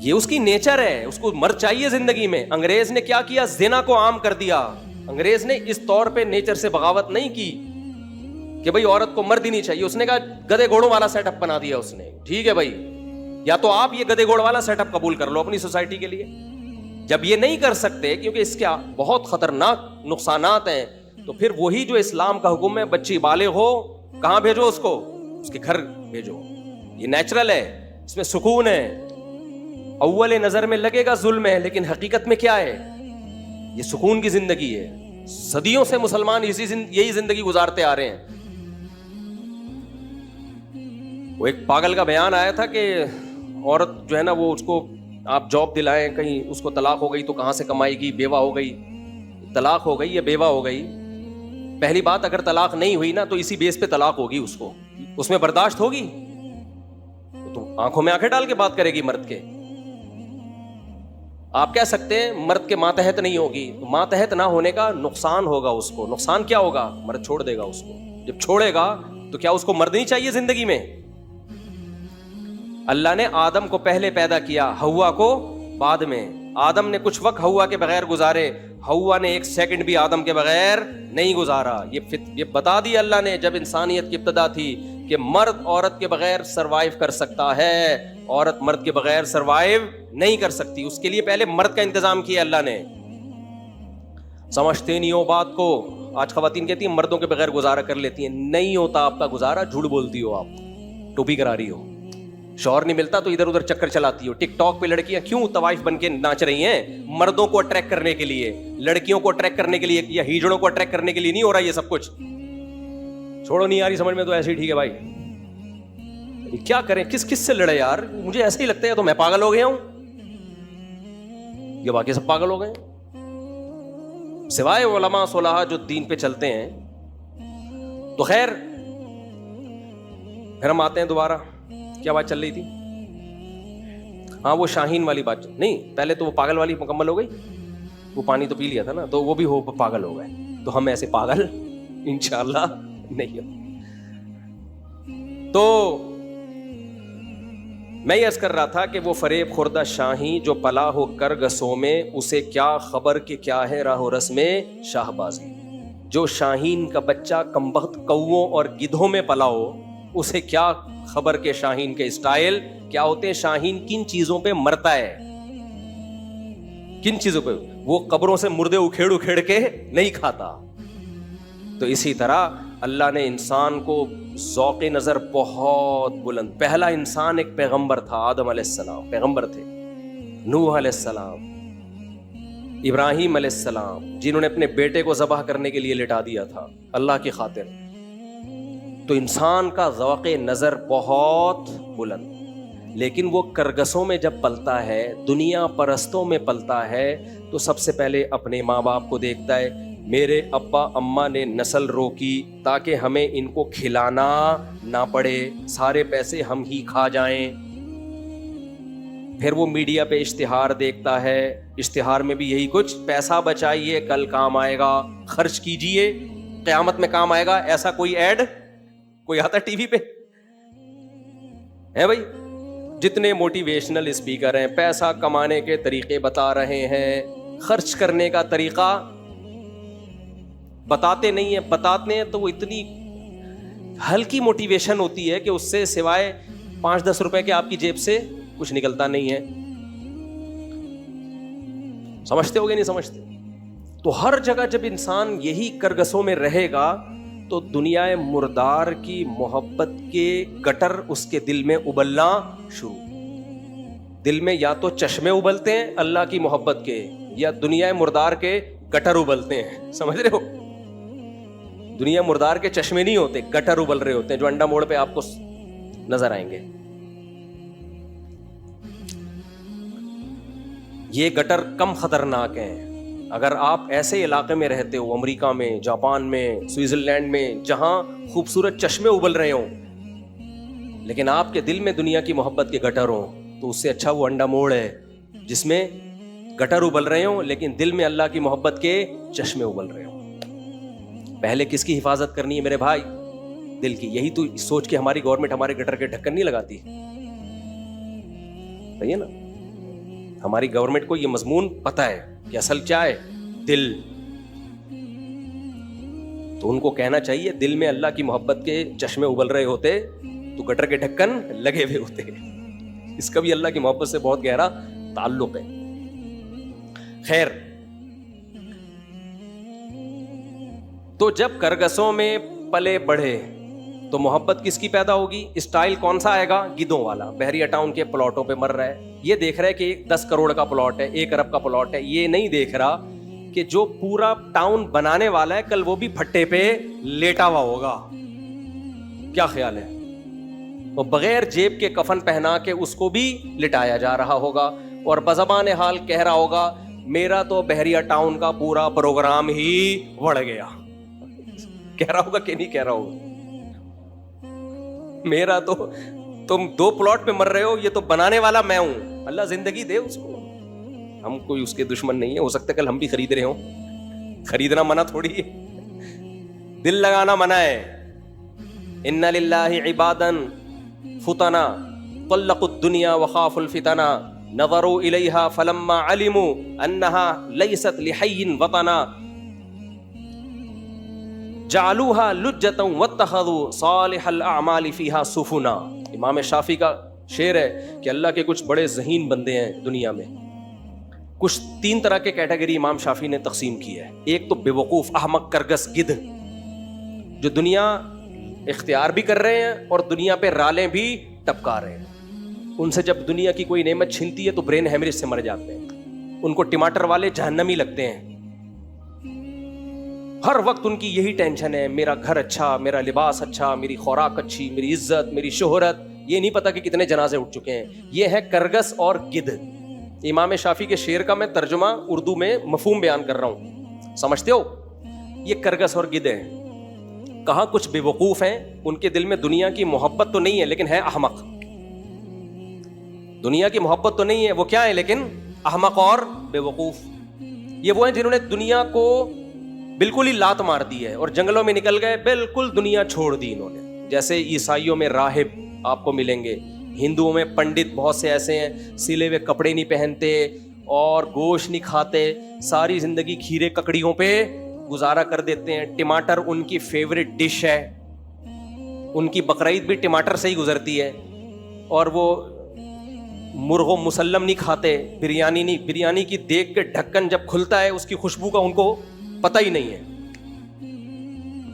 یہ اس کی نیچر ہے, اس کو مرد چاہیے زندگی میں. انگریز نے کیا کیا, زنا کو عام کر دیا. انگریز نے اس طور پہ نیچر سے بغاوت نہیں کی کہ بھئی عورت کو مرد ہی نہیں چاہیے, اس نے کہا گدے گھوڑوں والا سیٹ اپ بنا دیا اس نے. ٹھیک ہے بھائی, یا تو آپ یہ گدے گھوڑ والا سیٹ اپ قبول کر لو اپنی سوسائٹی کے لیے. جب یہ نہیں کر سکتے کیونکہ اس کے بہت خطرناک نقصانات ہیں, تو پھر وہی جو اسلام کا حکم ہے, بچی بالغ ہو کہاں بھیجو اس کو, اس کے گھر بھیجو. یہ نیچرل ہے, اس میں سکون ہے. اول نظر میں لگے گا ظلم ہے, لیکن حقیقت میں کیا ہے, یہ سکون کی زندگی ہے. صدیوں سے مسلمان یہی زندگی گزارتے آ رہے ہیں. وہ ایک پاگل کا بیان آیا تھا کہ عورت جو ہے نا, وہ اس کو آپ جاب دلائیں, کہیں اس کو طلاق ہو گئی تو کہاں سے کمائے گی, بیوہ ہو گئی, طلاق ہو گئی یا بیوہ ہو گئی. پہلی بات, اگر طلاق نہیں ہوئی نا تو اسی بیس پہ طلاق ہوگی, اس کو اس میں برداشت ہوگی تو آنکھوں میں آنکھیں ڈال کے بات کرے گی مرد کے. آپ کہہ سکتے ہیں مرد کے ماتحت نہیں ہوگی, تو ماتحت نہ ہونے کا نقصان ہوگا اس کو. نقصان کیا ہوگا, مرد چھوڑ دے گا اس کو. جب چھوڑے گا تو کیا اس کو مرد نہیں چاہیے زندگی میں؟ اللہ نے آدم کو پہلے پیدا کیا, حوا کو بعد میں. آدم نے کچھ وقت حوا کے بغیر گزارے, حوا نے 1 سیکنڈ بھی آدم کے بغیر نہیں گزارا. یہ بتا دیا اللہ نے جب انسانیت کی ابتدا تھی کہ مرد عورت کے بغیر سروائیو کر سکتا ہے, عورت مرد کے بغیر سروائیو نہیں کر سکتی. اس کے لیے پہلے مرد کا انتظام کیا اللہ نے. سمجھتے نہیں ہو بات کو. آج خواتین کہتی ہیں مردوں کے بغیر گزارا کر لیتی ہیں, نہیں ہوتا آپ کا گزارا, جھوٹ بولتی ہو آپ, ٹوپی کرا رہی ہو. شوہر نہیں ملتا تو ادھر ادھر چکر چلاتی ہو. ٹک ٹاک پہ لڑکیاں کیوں طوائف بن کے ناچ رہی ہیں؟ مردوں کو اٹریکٹ کرنے کے لیے, لڑکیوں کو اٹریکٹ کرنے کے لیے, یا ہیجڑوں کو اٹریکٹ کرنے کے لیے نہیں ہو رہا یہ سب کچھ. چھوڑو, نہیں آ رہی سمجھ میں تو ایسے ہی ٹھیک ہے بھائی. کیا کریں, کس سے لڑے یار. مجھے ایسا ہی لگتا ہے تو میں پاگل ہو گیا ہوں یا باقی سب پاگل ہو گئے, سوائے علماء صلحاء جو دین پہ چلتے ہیں. تو خیر, پھر ہم آتے ہیں دوبارہ. کیا بات چل رہی تھی؟ ہاں, وہ شاہین والی بات نہیں, پہلے تو وہ پاگل والی مکمل ہو گئی. وہ پانی تو پی لیا تھا نا, تو وہ بھی پاگل ہو گئے. تو ہم ایسے پاگل انشاءاللہ نہیں ہو. تو میں یہ عرض کر رہا تھا کہ وہ فریب خوردہ شاہی جو پلا ہو کرگسوں میں, اسے کیا خبر کہ کیا ہے راہ و رسم شاہ بازی. جو شاہین کا بچہ کمبخت کووں اور گدھوں میں پلا ہو, اسے کیا خبر کہ شاہین کے اسٹائل کیا ہوتے ہیں, شاہین کن چیزوں پہ مرتا ہے, کن چیزوں پہ؟ وہ قبروں سے مردے اکھیڑ اکھیڑ کے نہیں کھاتا. تو اسی طرح اللہ نے انسان کو ذوق نظر بہت بلند. پہلا انسان ایک پیغمبر تھا، آدم علیہ السلام پیغمبر تھے، نوح علیہ السلام، ابراہیم علیہ السلام، جنہوں نے اپنے بیٹے کو ذبح کرنے کے لیے لٹا دیا تھا اللہ کی خاطر. تو انسان کا ذوق نظر بہت بلند. لیکن وہ کرگسوں میں جب پلتا ہے، دنیا پرستوں میں پلتا ہے، تو سب سے پہلے اپنے ماں باپ کو دیکھتا ہے. میرے ابا اماں نے نسل روکی تاکہ ہمیں ان کو کھلانا نہ پڑے، سارے پیسے ہم ہی کھا جائیں. پھر وہ میڈیا پہ اشتہار دیکھتا ہے، اشتہار میں بھی یہی کچھ، پیسہ بچائیے کل کام آئے گا، خرچ کیجئے قیامت میں کام آئے گا. ایسا کوئی ایڈ کوئی آتا ٹی وی پہ ہے؟ بھائی جتنے موٹیویشنل اسپیکر ہیں پیسہ کمانے کے طریقے بتا رہے ہیں، خرچ کرنے کا طریقہ بتاتے نہیں ہیں. بتاتے ہیں تو وہ اتنی ہلکی موٹیویشن ہوتی ہے کہ اس سے سوائے 5-10 روپے کے آپ کی جیب سے کچھ نکلتا نہیں ہے. سمجھتے ہو گے نہیں سمجھتے؟ تو ہر جگہ جب انسان یہی کرگسوں میں رہے گا تو دنیا مردار کی محبت کے گٹر اس کے دل میں ابلنا شروع. دل میں یا تو چشمے ابلتے ہیں اللہ کی محبت کے، یا دنیا مردار کے گٹر ابلتے ہیں. سمجھ رہے ہو؟ دنیا مردار کے چشمے نہیں ہوتے، گٹر ابل رہے ہوتے ہیں جو انڈا موڑ پہ آپ کو نظر آئیں گے. یہ گٹر کم خطرناک ہیں. اگر آپ ایسے علاقے میں رہتے ہو، امریکہ میں، جاپان میں، سوئٹزرلینڈ میں، جہاں خوبصورت چشمے ابل رہے ہوں لیکن آپ کے دل میں دنیا کی محبت کے گٹر ہوں، تو اس سے اچھا وہ انڈا موڑ ہے جس میں گٹر ابل رہے ہوں لیکن دل میں اللہ کی محبت کے چشمے ابل رہے ہوں. پہلے کس کی حفاظت کرنی ہے میرے بھائی؟ دل کی. یہی تو سوچ کے ہماری گورنمنٹ ہمارے گٹر کے ڈھکن نہیں لگاتی. صحیح ہے نا؟ ہماری گورنمنٹ کو یہ مضمون پتا ہے کہ اصل کیا ہے، دل. تو ان کو کہنا چاہیے دل میں اللہ کی محبت کے چشمے ابل رہے ہوتے تو گٹر کے ڈھکن لگے ہوئے ہوتے. اس کا بھی اللہ کی محبت سے بہت گہرا تعلق ہے. خیر، تو جب کرگسوں میں پلے بڑھے تو محبت کس کی پیدا ہوگی؟ اسٹائل کون سا آئے گا؟ گدوں والا. بحریہ ٹاؤن کے پلاٹوں پہ مر رہا ہے. یہ دیکھ رہا ہے کہ 10 کروڑ کا پلاٹ ہے، 1 ارب کا پلاٹ ہے. یہ نہیں دیکھ رہا کہ جو پورا ٹاؤن بنانے والا ہے کل وہ بھی پھٹے پہ لیٹا ہوا ہوگا. کیا خیال ہے؟ وہ بغیر جیب کے کفن پہنا کے اس کو بھی لٹایا جا رہا ہوگا اور بزبان حال کہہ رہا ہوگا میرا تو بحریہ ٹاؤن کا پورا پروگرام ہی وڑ گیا. کہہ رہا ہوگا کہ نہیں کہہ رہا ہوگا؟ میرا تو، تم 2 پلاٹ پہ مر رہے ہو، یہ تو بنانے والا میں ہوں. اللہ زندگی دے اس کو. ہم کوئی اس کے دشمن نہیں ہے. ہو سکتا ہے کل ہم بھی خرید رہے ہوں. خریدنا منع تھوڑی ہے، دل لگانا منع ہے. ان للہ عبادا فتنا طلقوا الدنیا وخافوا الفتنا نظروا الیہا فلما علموا انہا لیست لحی وطنا جعلوها لجتا واتخذوا صالح الاعمال فیہا سفنا. امام شافعی کا شعر ہے کہ اللہ کے کچھ بڑے ذہین بندے ہیں دنیا میں. کچھ 3 طرح کے کیٹیگری امام شافعی نے تقسیم کی ہے. ایک تو بے وقوف احمق کرگس گدھ جو دنیا اختیار بھی کر رہے ہیں اور دنیا پہ رالیں بھی ٹپکا رہے ہیں. ان سے جب دنیا کی کوئی نعمت چھنتی ہے تو برین ہیمریج سے مر جاتے ہیں. ان کو ٹماٹر والے جہنمی لگتے ہیں. ہر وقت ان کی یہی ٹینشن ہے، میرا گھر اچھا، میرا لباس اچھا، میری خوراک اچھی، میری عزت، میری شہرت. یہ نہیں پتا کہ کتنے جنازے اٹھ چکے ہیں. یہ ہے کرگس اور گدھ. امام شافعی کے شعر کا میں ترجمہ اردو میں مفہوم بیان کر رہا ہوں. سمجھتے ہو؟ یہ کرگس اور گدھ ہیں. کہاں کچھ بے وقوف ہیں، ان کے دل میں دنیا کی محبت تو نہیں ہے لیکن ہے احمق. دنیا کی محبت تو نہیں ہے، وہ کیا ہے لیکن احمق اور بے وقوف. یہ وہ ہیں جنہوں نے دنیا کو بالکل ہی لات مار دی ہے اور جنگلوں میں نکل گئے، بالکل دنیا چھوڑ دی انہوں نے. جیسے عیسائیوں میں راہب آپ کو ملیں گے، ہندوؤں میں پنڈت بہت سے ایسے ہیں سلے ہوئے کپڑے نہیں پہنتے اور گوشت نہیں کھاتے، ساری زندگی کھیرے ککڑیوں پہ گزارا کر دیتے ہیں. ٹماٹر ان کی فیوریٹ ڈش ہے، ان کی بقرعید بھی ٹماٹر سے ہی گزرتی ہے. اور وہ مرغ مسلم نہیں کھاتے, بریانی نہیں. بریانی کی دیگ کے ڈھکن جب کھلتا ہے اس کی خوشبو کا ان کو پتہ ہی نہیں ہے.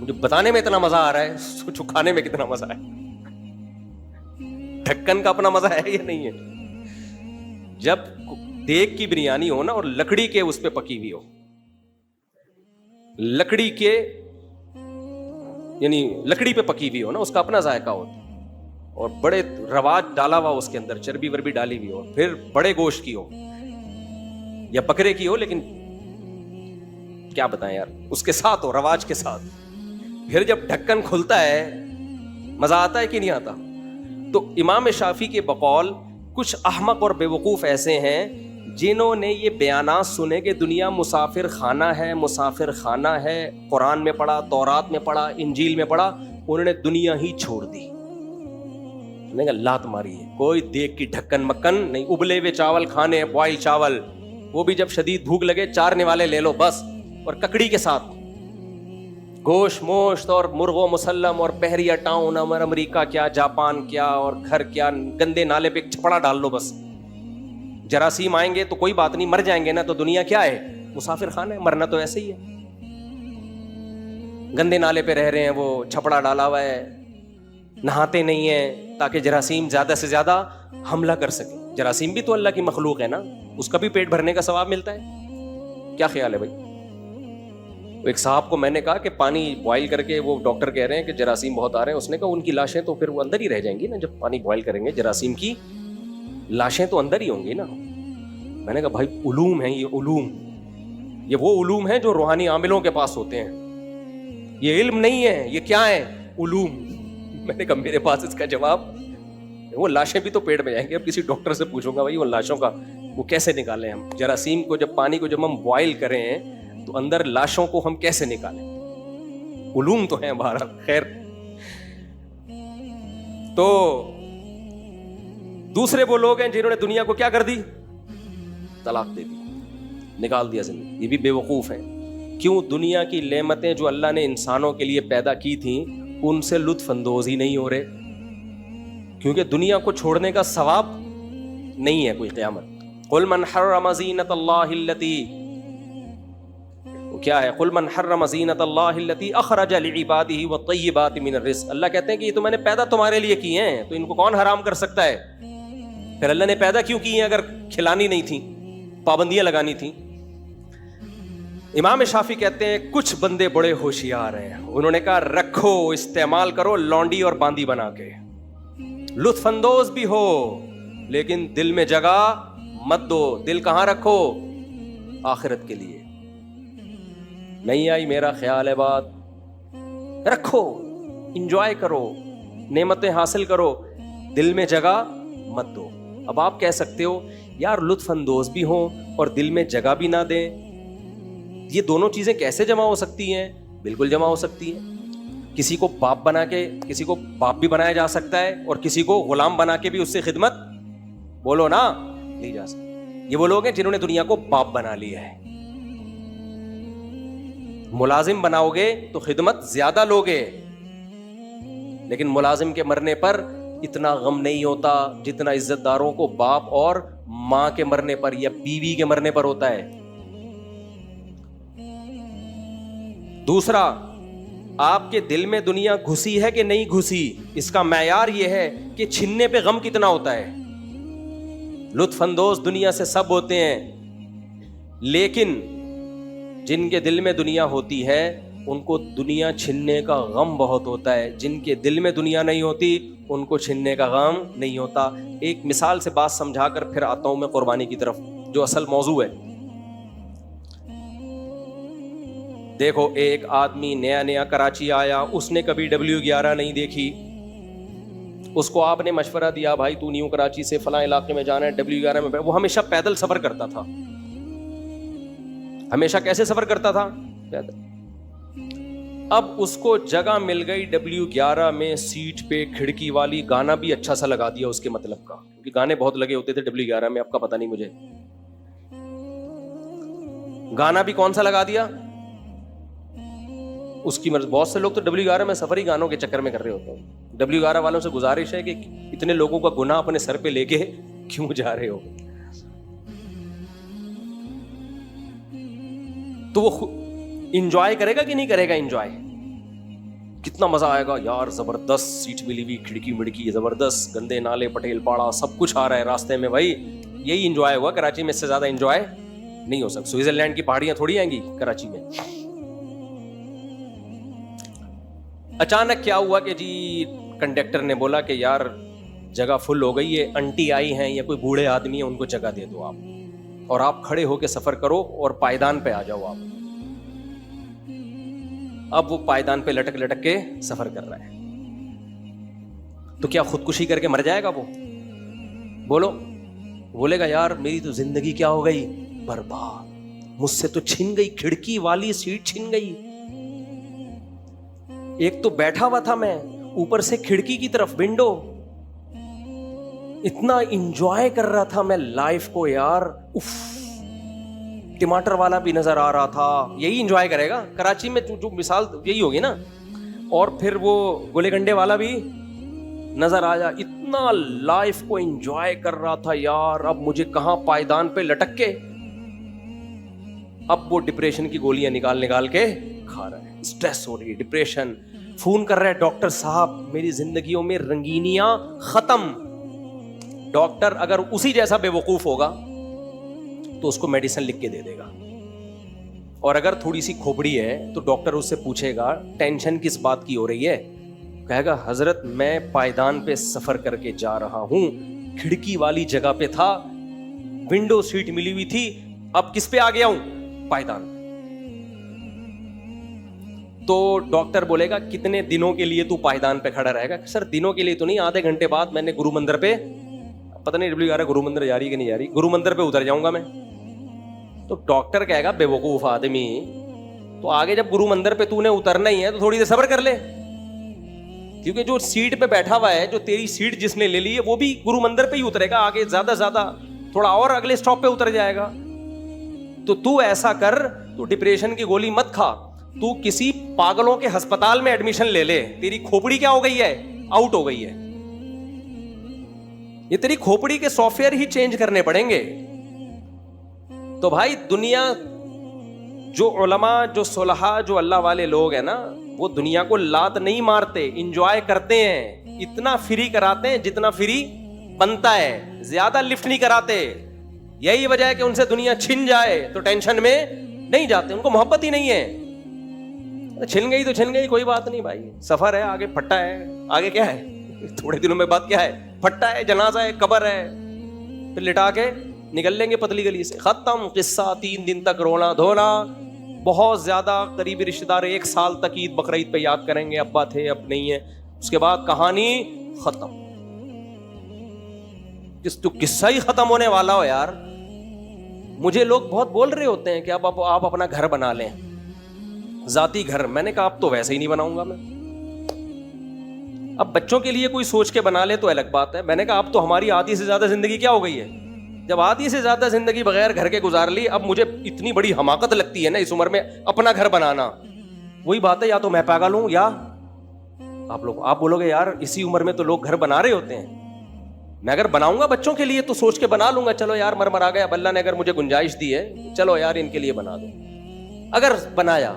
مجھے بتانے میں اتنا مزہ آ رہا ہے, سوچو کھانے میں کتنا مزہ ہے. ڈھکن کا اپنا مزہ ہے یا نہیں ہے؟ جب دیگ کی بریانی ہو نا اور لکڑی کے اس پہ پکی ہوئی ہو, لکڑی کے یعنی لکڑی پہ پکی ہوئی ہو نا, اس کا اپنا ذائقہ ہوتا ہے. اور بڑے رواج ڈالا ہوا اس کے اندر, چربی وربی ڈالی ہوئی ہو, پھر بڑے گوشت کی ہو یا بکرے کی ہو, لیکن کیا بتائیں یار, اس کے ساتھ ہو, رواج کے ساتھ. پھر جب ڈھکن کھلتا ہے مزہ آتا ہے کہ نہیں آتا؟ تو امام شافعی کے بقول کچھ احمق اور بے وقوف ایسے ہیں جنہوں نے یہ بیانات سنے کہ دنیا مسافر خانہ ہے, مسافر خانہ ہے. قرآن میں پڑھا, تورات میں پڑھا, انجیل میں پڑھا, انہوں نے دنیا ہی چھوڑ دی. لات ماری ہے, کوئی دیگ کی ڈھکن مکن نہیں. ابلے ہوئے چاول کھانے, بوائل چاول, وہ بھی جب شدید بھوک لگے چارنے والے لے لو بس, اور ککڑی کے ساتھ گوشت موشت اور مرغ مسلم اور بحریہ ٹاؤن, اور امریکہ کیا, جاپان کیا, اور گھر کیا, گندے نالے پہ چھپڑا ڈال لو بس. جراثیم آئیں گے تو کوئی بات نہیں, مر جائیں گے نا, تو دنیا کیا ہے؟ مسافر خانہ ہے. مرنا تو ایسے ہی ہے. گندے نالے پہ رہ رہے ہیں, وہ چھپڑا ڈالا ہوا ہے, نہاتے نہیں ہیں تاکہ جراثیم زیادہ سے زیادہ حملہ کر سکے. جراثیم بھی تو اللہ کی مخلوق ہے نا, اس کا بھی پیٹ بھرنے کا ثواب ملتا ہے. کیا خیال ہے بھائی؟ ایک صاحب کو میں نے کہا کہ پانی بوائل کر کے, وہ ڈاکٹر کہہ رہے ہیں کہ جراثیم بہت آ رہے ہیں. اس نے کہا ان کی لاشیں تو پھر وہ اندر ہی رہ جائیں گی نا, جب پانی بوائل کریں گے جراثیم کی لاشیں تو اندر ہی ہوں گی نا. میں نے کہا بھائی علوم ہیں یہ علوم, یہ وہ علوم ہیں جو روحانی عاملوں کے پاس ہوتے ہیں, یہ علم نہیں ہے. یہ کیا ہے؟ علوم. میں نے کہا میرے پاس اس کا جواب, وہ لاشیں بھی تو پیٹ میں جائیں گے. اب کسی ڈاکٹر سے پوچھوں گا بھائی وہ لاشوں کا وہ کیسے نکالیں ہم, جراثیم کو جب پانی کو جب ہم بوائل کریں تو اندر لاشوں کو ہم کیسے نکالیں؟ علوم تو ہیں بہرحال. خیر, تو دوسرے وہ لوگ ہیں جنہوں نے دنیا کو کیا کر دی؟ طلاق دے دی, نکال دیا زندگی. یہ بھی بے وقوف ہیں. کیوں؟ دنیا کی نعمتیں جو اللہ نے انسانوں کے لیے پیدا کی تھیں ان سے لطف اندوز ہی نہیں ہو رہے, کیونکہ دنیا کو چھوڑنے کا ثواب نہیں ہے کوئی قیامت. قل من حرم زینت اللہ التی, کیا ہے؟ قل من حرم زینت اللہ التی اخرج لعبادہ والطیبات من الرزق. اللہ کہتے ہیں کہ یہ تو میں نے پیدا تمہارے لیے کیے ہیں, تو ان کو کون حرام کر سکتا ہے؟ پھر اللہ نے پیدا کیوں کی ہیں اگر کھلانی نہیں تھی, پابندیاں لگانی تھیں؟ امام شافعی کہتے ہیں کچھ بندے بڑے ہوشیار ہیں, انہوں نے کہا رکھو, استعمال کرو لونڈی اور باندی بنا کے, لطف اندوز بھی ہو لیکن دل میں جگہ مت دو. دل کہاں رکھو؟ آخرت کے لیے. نہیں آئی میرا خیال ہے بات؟ رکھو, انجوائے کرو, نعمتیں حاصل کرو, دل میں جگہ مت دو. اب آپ کہہ سکتے ہو یار لطف اندوز بھی ہوں اور دل میں جگہ بھی نہ دیں, یہ دونوں چیزیں کیسے جمع ہو سکتی ہیں؟ بالکل جمع ہو سکتی ہیں. کسی کو باپ بنا کے, کسی کو باپ بھی بنایا جا سکتا ہے اور کسی کو غلام بنا کے بھی اس سے خدمت بولو نا لی جا سکتی. یہ وہ لوگ ہیں جنہوں نے دنیا کو باپ بنا لیا ہے. ملازم بناؤ گے تو خدمت زیادہ لوگے, لیکن ملازم کے مرنے پر اتنا غم نہیں ہوتا جتنا عزت داروں کو باپ اور ماں کے مرنے پر یا بیوی کے مرنے پر ہوتا ہے. دوسرا, آپ کے دل میں دنیا گھسی ہے کہ نہیں گھسی, اس کا معیار یہ ہے کہ چھننے پہ غم کتنا ہوتا ہے. لطف اندوز دنیا سے سب ہوتے ہیں, لیکن جن کے دل میں دنیا ہوتی ہے ان کو دنیا چھننے کا غم بہت ہوتا ہے. جن کے دل میں دنیا نہیں ہوتی ان کو چھننے کا غم نہیں ہوتا. ایک مثال سے بات سمجھا کر پھر آتا ہوں میں قربانی کی طرف, جو اصل موضوع ہے. دیکھو, ایک آدمی نیا نیا کراچی آیا, اس نے کبھی W11 نہیں دیکھی. اس کو آپ نے مشورہ دیا بھائی تو نیو کراچی سے فلاں علاقے میں جانا ہے, W11 میں. وہ ہمیشہ پیدل سفر کرتا تھا. ہمیشہ کیسے سفر کرتا تھا؟ پیدل. اب اس کو جگہ مل گئی W11 میں سیٹ پہ کھڑکی والی, گانا بھی اچھا سا لگا دیا اس کے مطلب کا, کیونکہ گانے بہت لگے ہوتے تھے W11 میں, اب کا پتہ نہیں مجھے. گانا بھی کون سا لگا دیا اس کی مرضی. بہت سے لوگ تو W11 میں سفر ہی گانوں کے چکر میں کر رہے ہوتے ہیں. W11 والوں سے گزارش ہے کہ اتنے لوگوں کا گناہ اپنے سر پہ لے کے کیوں جا رہے ہو؟ تو وہ انجوائے کرے گا کہ نہیں کرے گا؟ انجوائے کتنا مزہ آئے گا یار، زبردست سیٹ ملی ہوئی، کھڑکی مڑکی زبردست، گندے نالے پٹیل پاڑا سب کچھ آ رہا ہے راستے میں. بھائی یہی انجوائے ہوا کراچی میں، اس سے زیادہ انجوائے نہیں ہو سکتا. سوئٹزرلینڈ کی پہاڑیاں تھوڑی آئیں گی کراچی میں. اچانک کیا ہوا کہ جی کنڈکٹر نے بولا کہ یار جگہ فل ہو گئی ہے، انٹی آئی ہیں یا کوئی بوڑھے آدمی ہیں، ان کو جگہ دے دو آپ، اور آپ کھڑے ہو کے سفر کرو اور پائیدان پہ آ جاؤ آپ. اب وہ پائیدان پہ لٹک لٹک کے سفر کر رہا ہے. تو کیا خودکشی کر کے مر جائے گا وہ؟ بولو. بولے گا یار میری تو زندگی کیا ہو گئی، برباد، مجھ سے تو چھن گئی، کھڑکی والی سیٹ چھن گئی. ایک تو بیٹھا ہوا تھا میں، اوپر سے کھڑکی کی طرف ونڈو، اتنا انجوائے کر رہا تھا میں لائف کو یار. اف، ٹماٹر والا بھی نظر آ رہا تھا. یہی انجوائے کرے گا کراچی میں جو مثال یہی ہوگی نا. اور پھر وہ گولے گنڈے والا بھی نظر آ جا. اتنا لائف کو انجوائے کر رہا تھا یار، اب مجھے کہاں پائیدان پہ لٹک کے. اب وہ ڈپریشن کی گولیاں نکال کے کھا رہا ہے. اسٹریس ہو رہی ہے، ڈپریشن. فون کر رہا ہے ڈاکٹر صاحب میری زندگیوں میں رنگینیاں ختم. ڈاکٹر اگر اسی جیسا بے وقوف ہوگا تو اس کو میڈیسن لکھ کے دے دے گا، اور اگر تھوڑی سی کھوپڑی ہے تو ڈاکٹر اس سے پوچھے گا ٹینشن کس بات کی ہو رہی ہے؟ کہے گا حضرت میں پائیدان پہ سفر کر کے جا رہا ہوں، کھڑکی والی جگہ پہ تھا، ونڈو سیٹ ملی ہوئی تھی، اب کس پہ آ گیا ہوں؟ پائیدان. تو ڈاکٹر بولے گا کتنے دنوں کے لیے تو پائیدان پہ کھڑا رہے گا؟ سر دنوں کے لیے تو نہیں، آدھے گھنٹے بعد میں نے گرو مندر پہ، پتہ نہیں ڈبلیو آر گرو مندر جا رہی کہ نہیں جا رہی، گرو مندر پہ اتر جاؤں گا میں. تو ڈاکٹر کہے گا بے وقوف آدمی، تو آگے جب گرو مندر پہ تو نے اترنا ہی ہے تو تھوڑی دیر صبر کر لے، کیونکہ جو سیٹ پہ بیٹھا ہوا ہے، جو تیری سیٹ جس نے لے لی ہے، وہ بھی گرو مندر پہ ہی اترے گا. آگے زیادہ تھوڑا اور اگلے اسٹاپ پہ اتر جائے گا. تو ایسا کر، تو ڈپریشن کی گولی مت کھا، تو کسی پاگلوں کے ہسپتال میں ایڈمیشن لے لے. تیری کھوپڑی کیا ہو گئی ہے؟ آؤٹ ہو گئی ہے. یہ تیری کھوپڑی کے سافٹ ویئر ہی چینج کرنے پڑیں گے. تو بھائی دنیا، جو علماء، جو صلحاء، جو اللہ والے لوگ ہیں نا، وہ دنیا کو لات نہیں مارتے، انجوائے کرتے ہیں. اتنا فری کراتے ہیں جتنا فری بنتا ہے، زیادہ لفٹ نہیں کراتے. یہی وجہ ہے کہ ان سے دنیا چھن جائے تو ٹینشن میں نہیں جاتے، ان کو محبت ہی نہیں ہے. چھن گئی تو چھن گئی، کوئی بات نہیں بھائی، سفر ہے، آگے پھٹا ہے. آگے کیا ہے؟ تھوڑے دنوں میں بعد کیا ہے؟ پھٹا ہے، جنازہ ہے، قبر ہے، پھر لٹا کے نکل لیں گے پتلی گلی سے. ختم قصہ. 3 دن تک رونا دھونا. بہت زیادہ قریبی رشتے دار 1 سال تک عید بقرعید پہ یاد کریں گے، ابا تھے اب نہیں ہے. اس کے بعد کہانی ختم. تو قصہ ہی ختم ہونے والا ہو یار. مجھے لوگ بہت بول رہے ہوتے ہیں کہ اب آپ اپنا گھر بنا لیں، ذاتی گھر. میں نے کہا اب تو ویسے ہی نہیں بناؤں گا میں. اب بچوں کے لیے کوئی سوچ کے بنا لے تو الگ بات ہے. میں نے کہا اب تو ہماری آدھی سے زیادہ زندگی کیا ہو گئی ہے؟ جب آدھی سے زیادہ زندگی بغیر گھر کے گزار لی، اب مجھے اتنی بڑی حماقت لگتی ہے نا اس عمر میں اپنا گھر بنانا. وہی بات ہے، یا تو میں پاگل ہوں یا آپ بولو گے یار اسی عمر میں تو لوگ گھر بنا رہے ہوتے ہیں. میں اگر بناؤں گا بچوں کے لیے تو سوچ کے بنا لوں گا، چلو یار مر آ گیا، اب اللہ نے اگر مجھے گنجائش دی ہے، چلو یار ان کے لیے بنا دو. اگر بنایا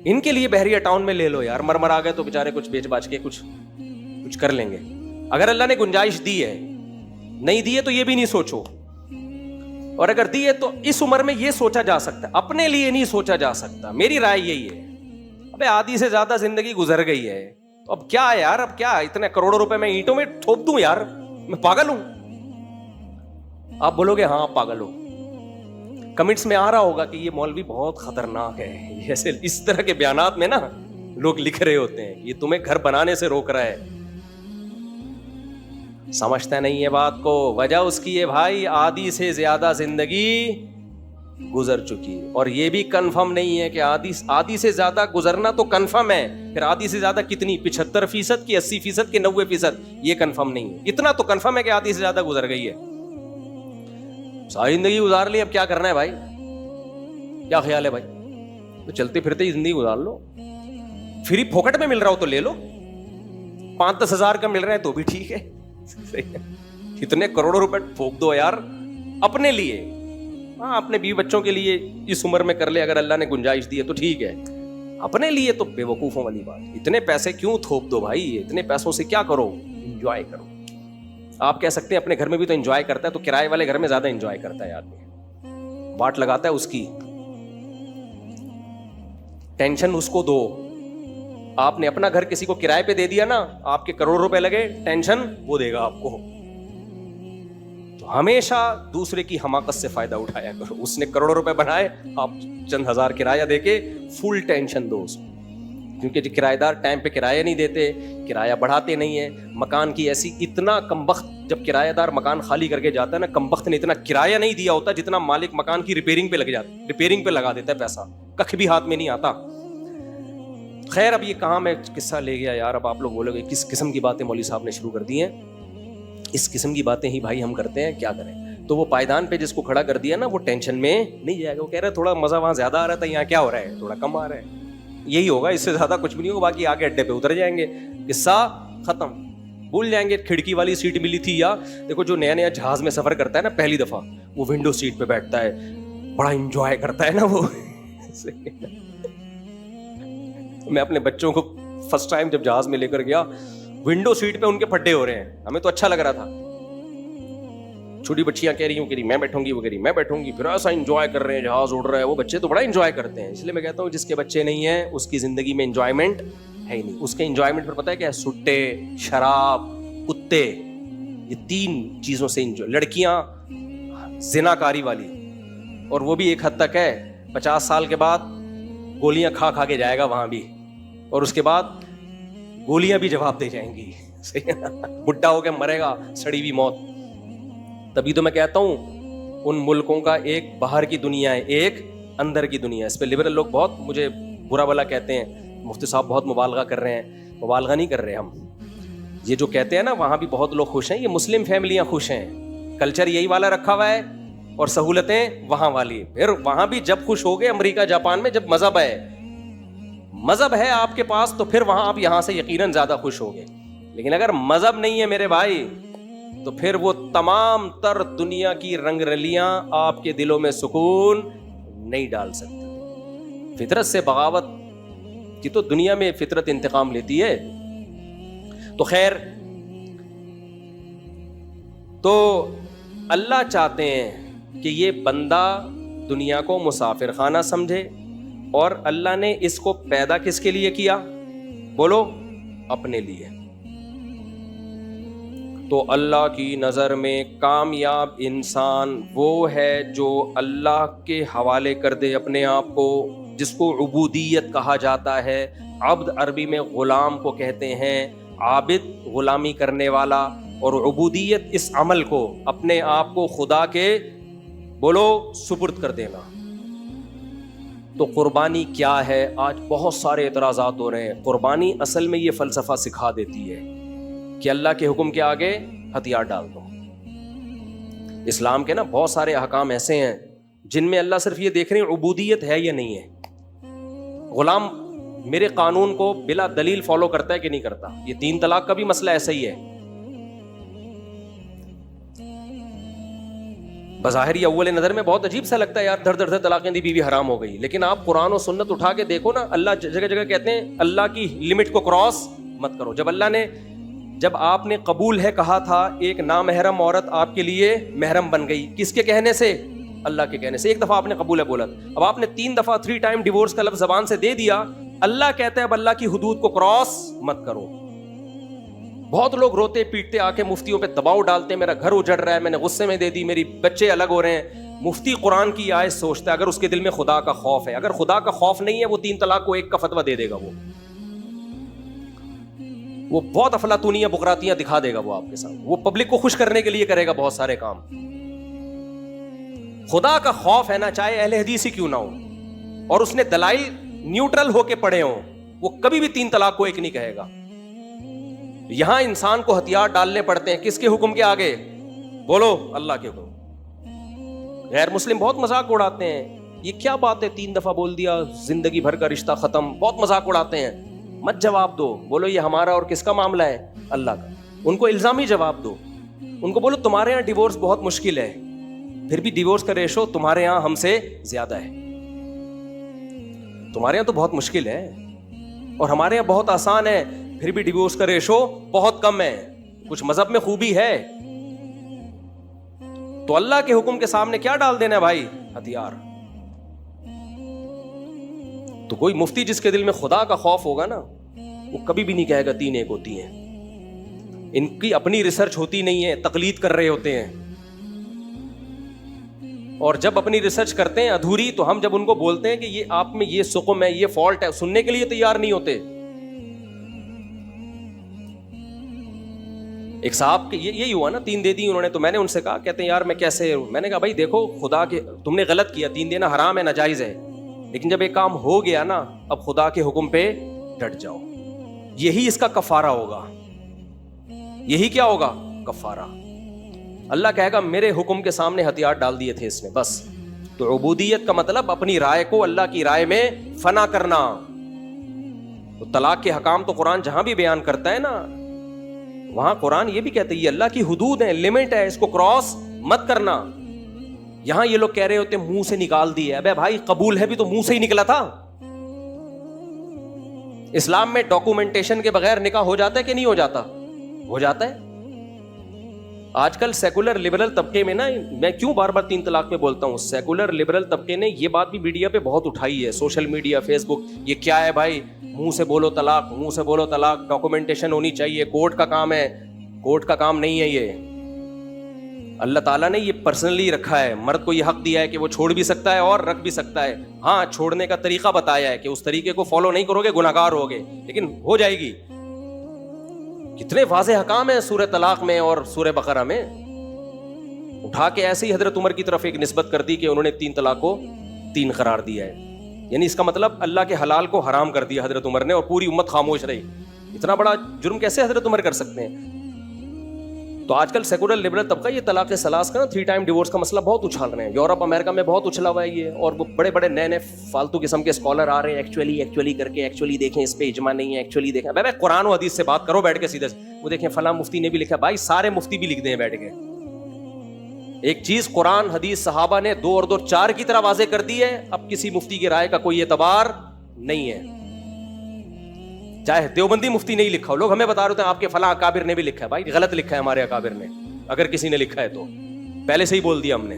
ان کے لیے بحریہ ٹاؤن میں لے لو یار، مر آ گئے تو بےچارے کچھ بیچ باچ کے کچھ کر لیں گے. اگر اللہ نے گنجائش دی ہے، نہیں دی ہے تو یہ بھی نہیں سوچو، اور اگر دی ہے تو اس عمر میں یہ سوچا جا سکتا ہے، اپنے لیے نہیں سوچا جا سکتا. میری رائے یہی ہے. ابے آدھی سے زیادہ زندگی گزر گئی ہے، تو اب کیا ہے یار؟ اب کیا اتنے کروڑوں روپے میں اینٹوں میں ٹھوپ دوں یار؟ میں پاگل ہوں؟ آپ بولو گے ہاں پاگل ہو. کمنٹس میں آ رہا ہوگا کہ یہ مولوی بہت خطرناک ہے، ایسے اس طرح کے بیانات میں نا لوگ لکھ رہے ہوتے ہیں یہ تمہیں گھر بنانے سے روک رہا ہے. سمجھتا نہیں ہے بات کو. وجہ اس کی ہے بھائی، آدھی سے زیادہ زندگی گزر چکی، اور یہ بھی کنفرم نہیں ہے کہ آدھی سے زیادہ گزرنا تو کنفرم ہے، پھر آدھی سے زیادہ کتنی، 75% کی، 80% کی، 90%، یہ کنفرم نہیں ہے. اتنا تو کنفرم ہے کہ آدھی سے زیادہ گزر گئی ہے. ساری زندگی گزار لی، اب کیا کرنا ہے بھائی؟ کیا خیال ہے بھائی؟ تو چلتے پھرتے ہی زندگی گزار لو. فری پھوکٹ میں مل رہا ہو تو لے لو، 5-10 ہزار کا مل رہا ہے تو بھی ٹھیک ہے. اتنے کروڑوں روپے پھونک دو یار اپنے لیے. ہاں اپنے بیوی بچوں کے لیے اس عمر میں کر لے اگر اللہ نے گنجائش دی ہے تو ٹھیک ہے, اپنے لیے تو بے وقوفوں والی بات. اتنے پیسے کیوں تھوپ دو بھائی, اتنے پیسوں سے کیا کرو, انجوائے کرو. آپ کہہ سکتے ہیں اپنے گھر میں بھی تو انجوائے کرتا ہے, تو کرائے والے گھر میں زیادہ انجوائے کرتا ہے آدمی, واٹ لگاتا ہے اس کی, ٹینشن اس کو دو. آپ نے اپنا گھر کسی کو کرائے پہ دے دیا نا, آپ کے کروڑ روپے لگے, ٹینشن وہ دے گا آپ کو. تو ہمیشہ دوسرے کی حماقت سے فائدہ اٹھایا کرو. اس نے کروڑوں روپے بنائے, آپ چند ہزار کرایہ دے کے فل ٹینشن دو اس کو, کیونکہ جو کرایہ دار ٹائم پہ کرایہ نہیں دیتے, کرایہ بڑھاتے نہیں ہیں. مکان کی ایسی اتنا کمبخت, جب کرایہ دار مکان خالی کر کے جاتا ہے نا, کمبخت نے اتنا کرایہ نہیں دیا ہوتا جتنا مالک مکان کی ریپیئرنگ پہ لگ جاتا, ریپیئرنگ پہ لگا دیتا ہے پیسہ, ککھ بھی ہاتھ میں نہیں آتا. خیر اب یہ کہاں میں قصہ لے گیا یار, اب آپ لوگ بولو گے کس قسم کی باتیں مولوی صاحب نے شروع کر دی ہیں. اس قسم کی باتیں ہی بھائی ہم کرتے ہیں, کیا کریں. تو وہ پائیدان پہ جس کو کھڑا کر دیا نا, وہ ٹینشن میں نہیں جائے گا. وہ کہہ رہا ہے تھوڑا مزہ وہاں زیادہ آ رہا تھا, یہاں کیا ہو رہا ہے, تھوڑا کم آ رہا ہے. یہی ہوگا, اس سے زیادہ کچھ بھی نہیں ہوگا. باقی آگے اڈے پہ اتر جائیں گے, قصہ ختم, بھول جائیں گے. کھڑکی والی سیٹ ملی تھی, یا دیکھو جو نیا نیا جہاز میں سفر کرتا ہے نا پہلی دفعہ, وہ ونڈو سیٹ پہ بیٹھتا ہے, بڑا انجوائے کرتا ہے نا وہ. میں اپنے بچوں کو فرسٹ ٹائم جب جہاز میں لے کر گیا, ونڈو سیٹ پہ ان کے پھڈے ہو رہے ہیں, ہمیں تو اچھا لگ رہا تھا. چھوٹی بچیاں کہہ رہی ہوں, کہہ رہی میں بیٹھوں گی, وہ کہہ رہی میں بیٹھوں گی, پھر ایسا انجوائے کر رہے ہیں, جہاز اڑ رہا ہے. وہ بچے تو بڑا انجوائے کرتے ہیں. اس لیے میں کہتا ہوں جس کے بچے نہیں ہیں اس کی زندگی میں انجوائمنٹ ہے ہی نہیں. اس کے انجوائمنٹ پھر پتہ ہے کیا ہے, سٹے, شراب, کتے, یہ 3 چیزوں سے انجوائے. لڑکیاں زنا کاری والی, اور وہ بھی ایک حد تک ہے, 50 سال کے بعد گولیاں کھا کھا کے جائے گا وہاں بھی, اور اس کے بعد گولیاں بھی جواب دے جائیں گی. بڈھا ہو کے مرے گا سڑی ہوئی موت. تبھی تو میں کہتا ہوں ان ملکوں کا ایک باہر کی دنیا ہے, ایک اندر کی دنیا ہے. اس پہ لبرل لوگ بہت مجھے برا بلا کہتے ہیں, مفتی صاحب بہت مبالغہ کر رہے ہیں. مبالغہ نہیں کر رہے ہم, یہ جو کہتے ہیں نا وہاں بھی بہت لوگ خوش ہیں, یہ مسلم فیملیاں خوش ہیں, کلچر یہی والا رکھا ہوا ہے, اور سہولتیں وہاں والی. پھر وہاں بھی جب خوش ہو گئے امریکہ جاپان میں, جب مذہب ہے آپ کے پاس, تو پھر وہاں آپ یہاں سے یقیناً زیادہ خوش ہو گئے. لیکن اگر مذہب نہیں ہے میرے بھائی, تو پھر وہ تمام تر دنیا کی رنگ رلیاں آپ کے دلوں میں سکون نہیں ڈال سکتی. فطرت سے بغاوت کی تو دنیا میں فطرت انتقام لیتی ہے. تو خیر, تو اللہ چاہتے ہیں کہ یہ بندہ دنیا کو مسافر خانہ سمجھے, اور اللہ نے اس کو پیدا کس کے لیے کیا, بولو, اپنے لیے. تو اللہ کی نظر میں کامیاب انسان وہ ہے جو اللہ کے حوالے کر دے اپنے آپ کو, جس کو عبودیت کہا جاتا ہے. عبد عربی میں غلام کو کہتے ہیں, عابد غلامی کرنے والا, اور عبودیت اس عمل کو, اپنے آپ کو خدا کے, بولو, سپرد کر دینا. تو قربانی کیا ہے؟ آج بہت سارے اعتراضات ہو رہے ہیں. قربانی اصل میں یہ فلسفہ سکھا دیتی ہے کہ اللہ کے حکم کے آگے ہتھیار ڈال دو. اسلام کے نا بہت سارے احکام ایسے ہیں جن میں اللہ صرف یہ دیکھ رہے ہیں عبودیت ہے یا نہیں ہے. غلام میرے قانون کو بلا دلیل فالو کرتا ہے کہ نہیں کرتا. یہ 3 طلاق کا بھی مسئلہ ایسا ہی ہے. بظاہر یہ اول نظر میں بہت عجیب سا لگتا ہے یار, دھر طلاقیں دی, بیوی حرام ہو گئی. لیکن آپ قرآن و سنت اٹھا کے دیکھو نا, اللہ جگہ جگہ کہتے ہیں اللہ کی لمٹ کو کراس مت کرو. جب آپ نے قبول ہے کہا تھا, ایک نامحرم عورت آپ کے لیے محرم بن گئی. کس کے کہنے سے؟ اللہ کے کہنے سے. ایک دفعہ آپ نے قبول ہے بولا, اب آپ نے 3 دفعہ 3 ٹائم ڈیورس کا لفظ زبان سے دے دیا. اللہ کہتا ہے اب اللہ کی حدود کو کراس مت کرو. بہت لوگ روتے پیٹتے آ کے مفتیوں پہ دباؤ ڈالتے ہیں, میرا گھر اجڑ رہا ہے, میں نے غصے میں دے دی, میری بچے الگ ہو رہے ہیں. مفتی قرآن کی آیت سوچتا ہے, اگر اس کے دل میں خدا کا خوف ہے. اگر خدا کا خوف نہیں ہے, وہ 3 طلاق کو 1 کا فتویٰ دے دے گا. وہ بہت افلاطونیاں بغراتیاں دکھا دے گا وہ آپ کے سامنے. وہ پبلک کو خوش کرنے کے لیے کرے گا بہت سارے کام. خدا کا خوف ہے نا, چاہے اہل حدیث ہی کیوں نہ ہو, اور اس نے دلائل نیوٹرل ہو کے پڑھے ہوں, وہ کبھی بھی 3 طلاق کو 1 نہیں کہے گا. یہاں انسان کو ہتھیار ڈالنے پڑتے ہیں کس کے حکم کے آگے؟ بولو, اللہ کے حکم. غیر مسلم بہت مذاق اڑاتے ہیں, یہ کیا بات ہے 3 دفعہ بول دیا زندگی بھر کا رشتہ ختم. بہت مذاق اڑاتے ہیں. مت جواب دو, بولو یہ ہمارا اور کس کا معاملہ ہے؟ اللہ کا. ان کو الزامی جواب دو. ان کو بولو تمہارے یہاں ڈیورس بہت مشکل ہے، پھر بھی ڈیورس کا ریشو تمہارے یہاں ہم سے زیادہ ہے. تمہارے یہاں تو بہت مشکل ہے اور ہمارے یہاں بہت آسان ہے، پھر بھی ڈیورس کا ریشو بہت کم ہے. کچھ مذہب میں خوبی ہے. تو اللہ کے حکم کے سامنے کیا ڈال دینا ہے بھائی؟ ہتھیار. تو کوئی مفتی جس کے دل میں خدا کا خوف ہوگا نا، وہ کبھی بھی نہیں کہے گا 3 1 ہوتی ہیں. ان کی اپنی ریسرچ ہوتی نہیں ہے، تقلید کر رہے ہوتے ہیں. اور جب اپنی ریسرچ کرتے ہیں ادھوری، تو ہم جب ان کو بولتے ہیں کہ یہ آپ میں یہ سقم ہے، یہ فالٹ ہے، سننے کے لیے تیار نہیں ہوتے. ایک صاحب کے یہی ہوا نا، 3 دے دی انہوں نے. تو میں نے ان سے کہا، کہتے ہیں یار میں کیسے؟ میں نے کہا بھائی دیکھو، خدا کے تم نے غلط کیا، 3 دینا حرام ہے، ناجائز ہے، لیکن جب ایک کام ہو گیا نا، اب خدا کے حکم پہ ڈٹ جاؤ. یہی اس کا کفارہ ہوگا. یہی کیا ہوگا؟ کفارہ. اللہ کہے گا میرے حکم کے سامنے ہتھیار ڈال دیے تھے اس نے، بس. تو عبودیت کا مطلب اپنی رائے کو اللہ کی رائے میں فنا کرنا. تو طلاق کے حکام تو قرآن جہاں بھی بیان کرتا ہے نا، وہاں قرآن یہ بھی کہتا ہے یہ اللہ کی حدود ہے، لمٹ ہے، اس کو کراس مت کرنا. یہاں یہ لوگ کہہ رہے ہوتے منہ سے نکال دیے. ابے بھائی قبول ہے بھی تو منہ سے ہی نکلا تھا. اسلام میں ڈاکومنٹیشن کے بغیر نکاح ہو جاتا ہے کہ نہیں ہو جاتا؟ ہو جاتا ہے. آج کل سیکولر لبرل طبقے میں نا، میں کیوں بار بار 3 طلاق میں بولتا ہوں، سیکولر لبرل طبقے نے یہ بات بھی میڈیا پہ بہت اٹھائی ہے، سوشل میڈیا، فیس بک. یہ کیا ہے بھائی؟ منہ سے بولو طلاق، منہ سے بولو طلاق، ڈاکومنٹیشن ہونی چاہیے، کورٹ کا کام ہے. کورٹ کا کام نہیں ہے یہ. اللہ تعالیٰ نے یہ پرسنلی رکھا ہے. مرد کو یہ حق دیا ہے کہ وہ چھوڑ بھی سکتا ہے اور رکھ بھی سکتا ہے. ہاں چھوڑنے کا طریقہ بتایا ہے کہ اس طریقے کو فالو نہیں کرو گے گناہگار ہوگے، لیکن ہو جائے گی. کتنے واضح احکام ہیں سورہ طلاق میں اور سورہ بقرہ میں. اٹھا کے ایسے ہی حضرت عمر کی طرف ایک نسبت کر دی کہ انہوں نے 3 طلاق کو 3 قرار دیا ہے. یعنی اس کا مطلب اللہ کے حلال کو حرام کر دیا حضرت عمر نے، اور پوری امت خاموش رہی. اتنا بڑا جرم کیسے حضرت عمر کر سکتے ہیں؟ تو آج کل سیکولر لبرل طبقہ یہ طلاق ثلاث کا نا 3 ٹائم ڈیورس کا مسئلہ بہت اچھال رہے ہیں. یورپ امریکہ میں بہت اچھلا ہوا ہے یہ. اور وہ بڑے بڑے نئے نئے فالتو قسم کے اسکالر آ رہے ہیں، ایکچولی کر کے، ایکچولی دیکھیں اس پہ اجماع نہیں ہے، ایکچولی دیکھیں. بھائی قرآن و حدیث سے بات کرو بیٹھ کے سیدھے. وہ دیکھیں فلاں مفتی نے بھی لکھا. بھائی سارے مفتی بھی لکھ دیں بیٹھ کے. ایک چیز قرآن حدیث صحابہ نے 2 اور 2 4 کی طرح واضح کر دی ہے. اب کسی مفتی کی رائے کا کوئی اعتبار نہیں ہے. چاہے دیوبندی مفتی نہیں لکھا ہو، لوگ ہمیں بتا رہے ہیں آپ کے فلاں اکابر نے بھی لکھا ہے. بھائی غلط لکھا ہے ہمارے اکابر نے. اگر کسی نے لکھا ہے تو پہلے سے ہی بول دیا ہم نے.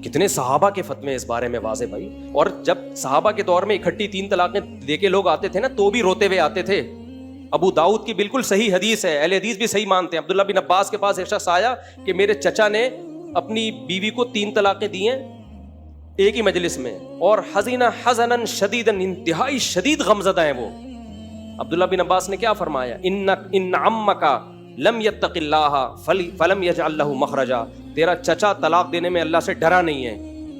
کتنے صحابہ کے فتوے اس بارے میں واضح بھائی. اور جب صحابہ کے دور میں اکٹھی 3 طلاقیں دے کے لوگ آتے تھے نا، تو بھی روتے ہوئے آتے تھے. ابو داؤد کی بالکل صحیح حدیث ہے، اہل حدیث بھی صحیح مانتے ہیں. عبداللہ بن عباس کے پاس ایک شخص آیا کہ میرے چچا نے اپنی بیوی کو 3 طلاقیں دی ہیں ایک ہی مجلس میں، اور حزنا شدیدا، انتہائی شدید غمزدہ ہیں وہ. عبداللہ بن عباس نے کیا فرمایا؟ ان عمک لم یتق اللہ فلم یجعل له مخرجا. تیرا چچا طلاق دینے میں اللہ سے ڈرا نہیں ہے،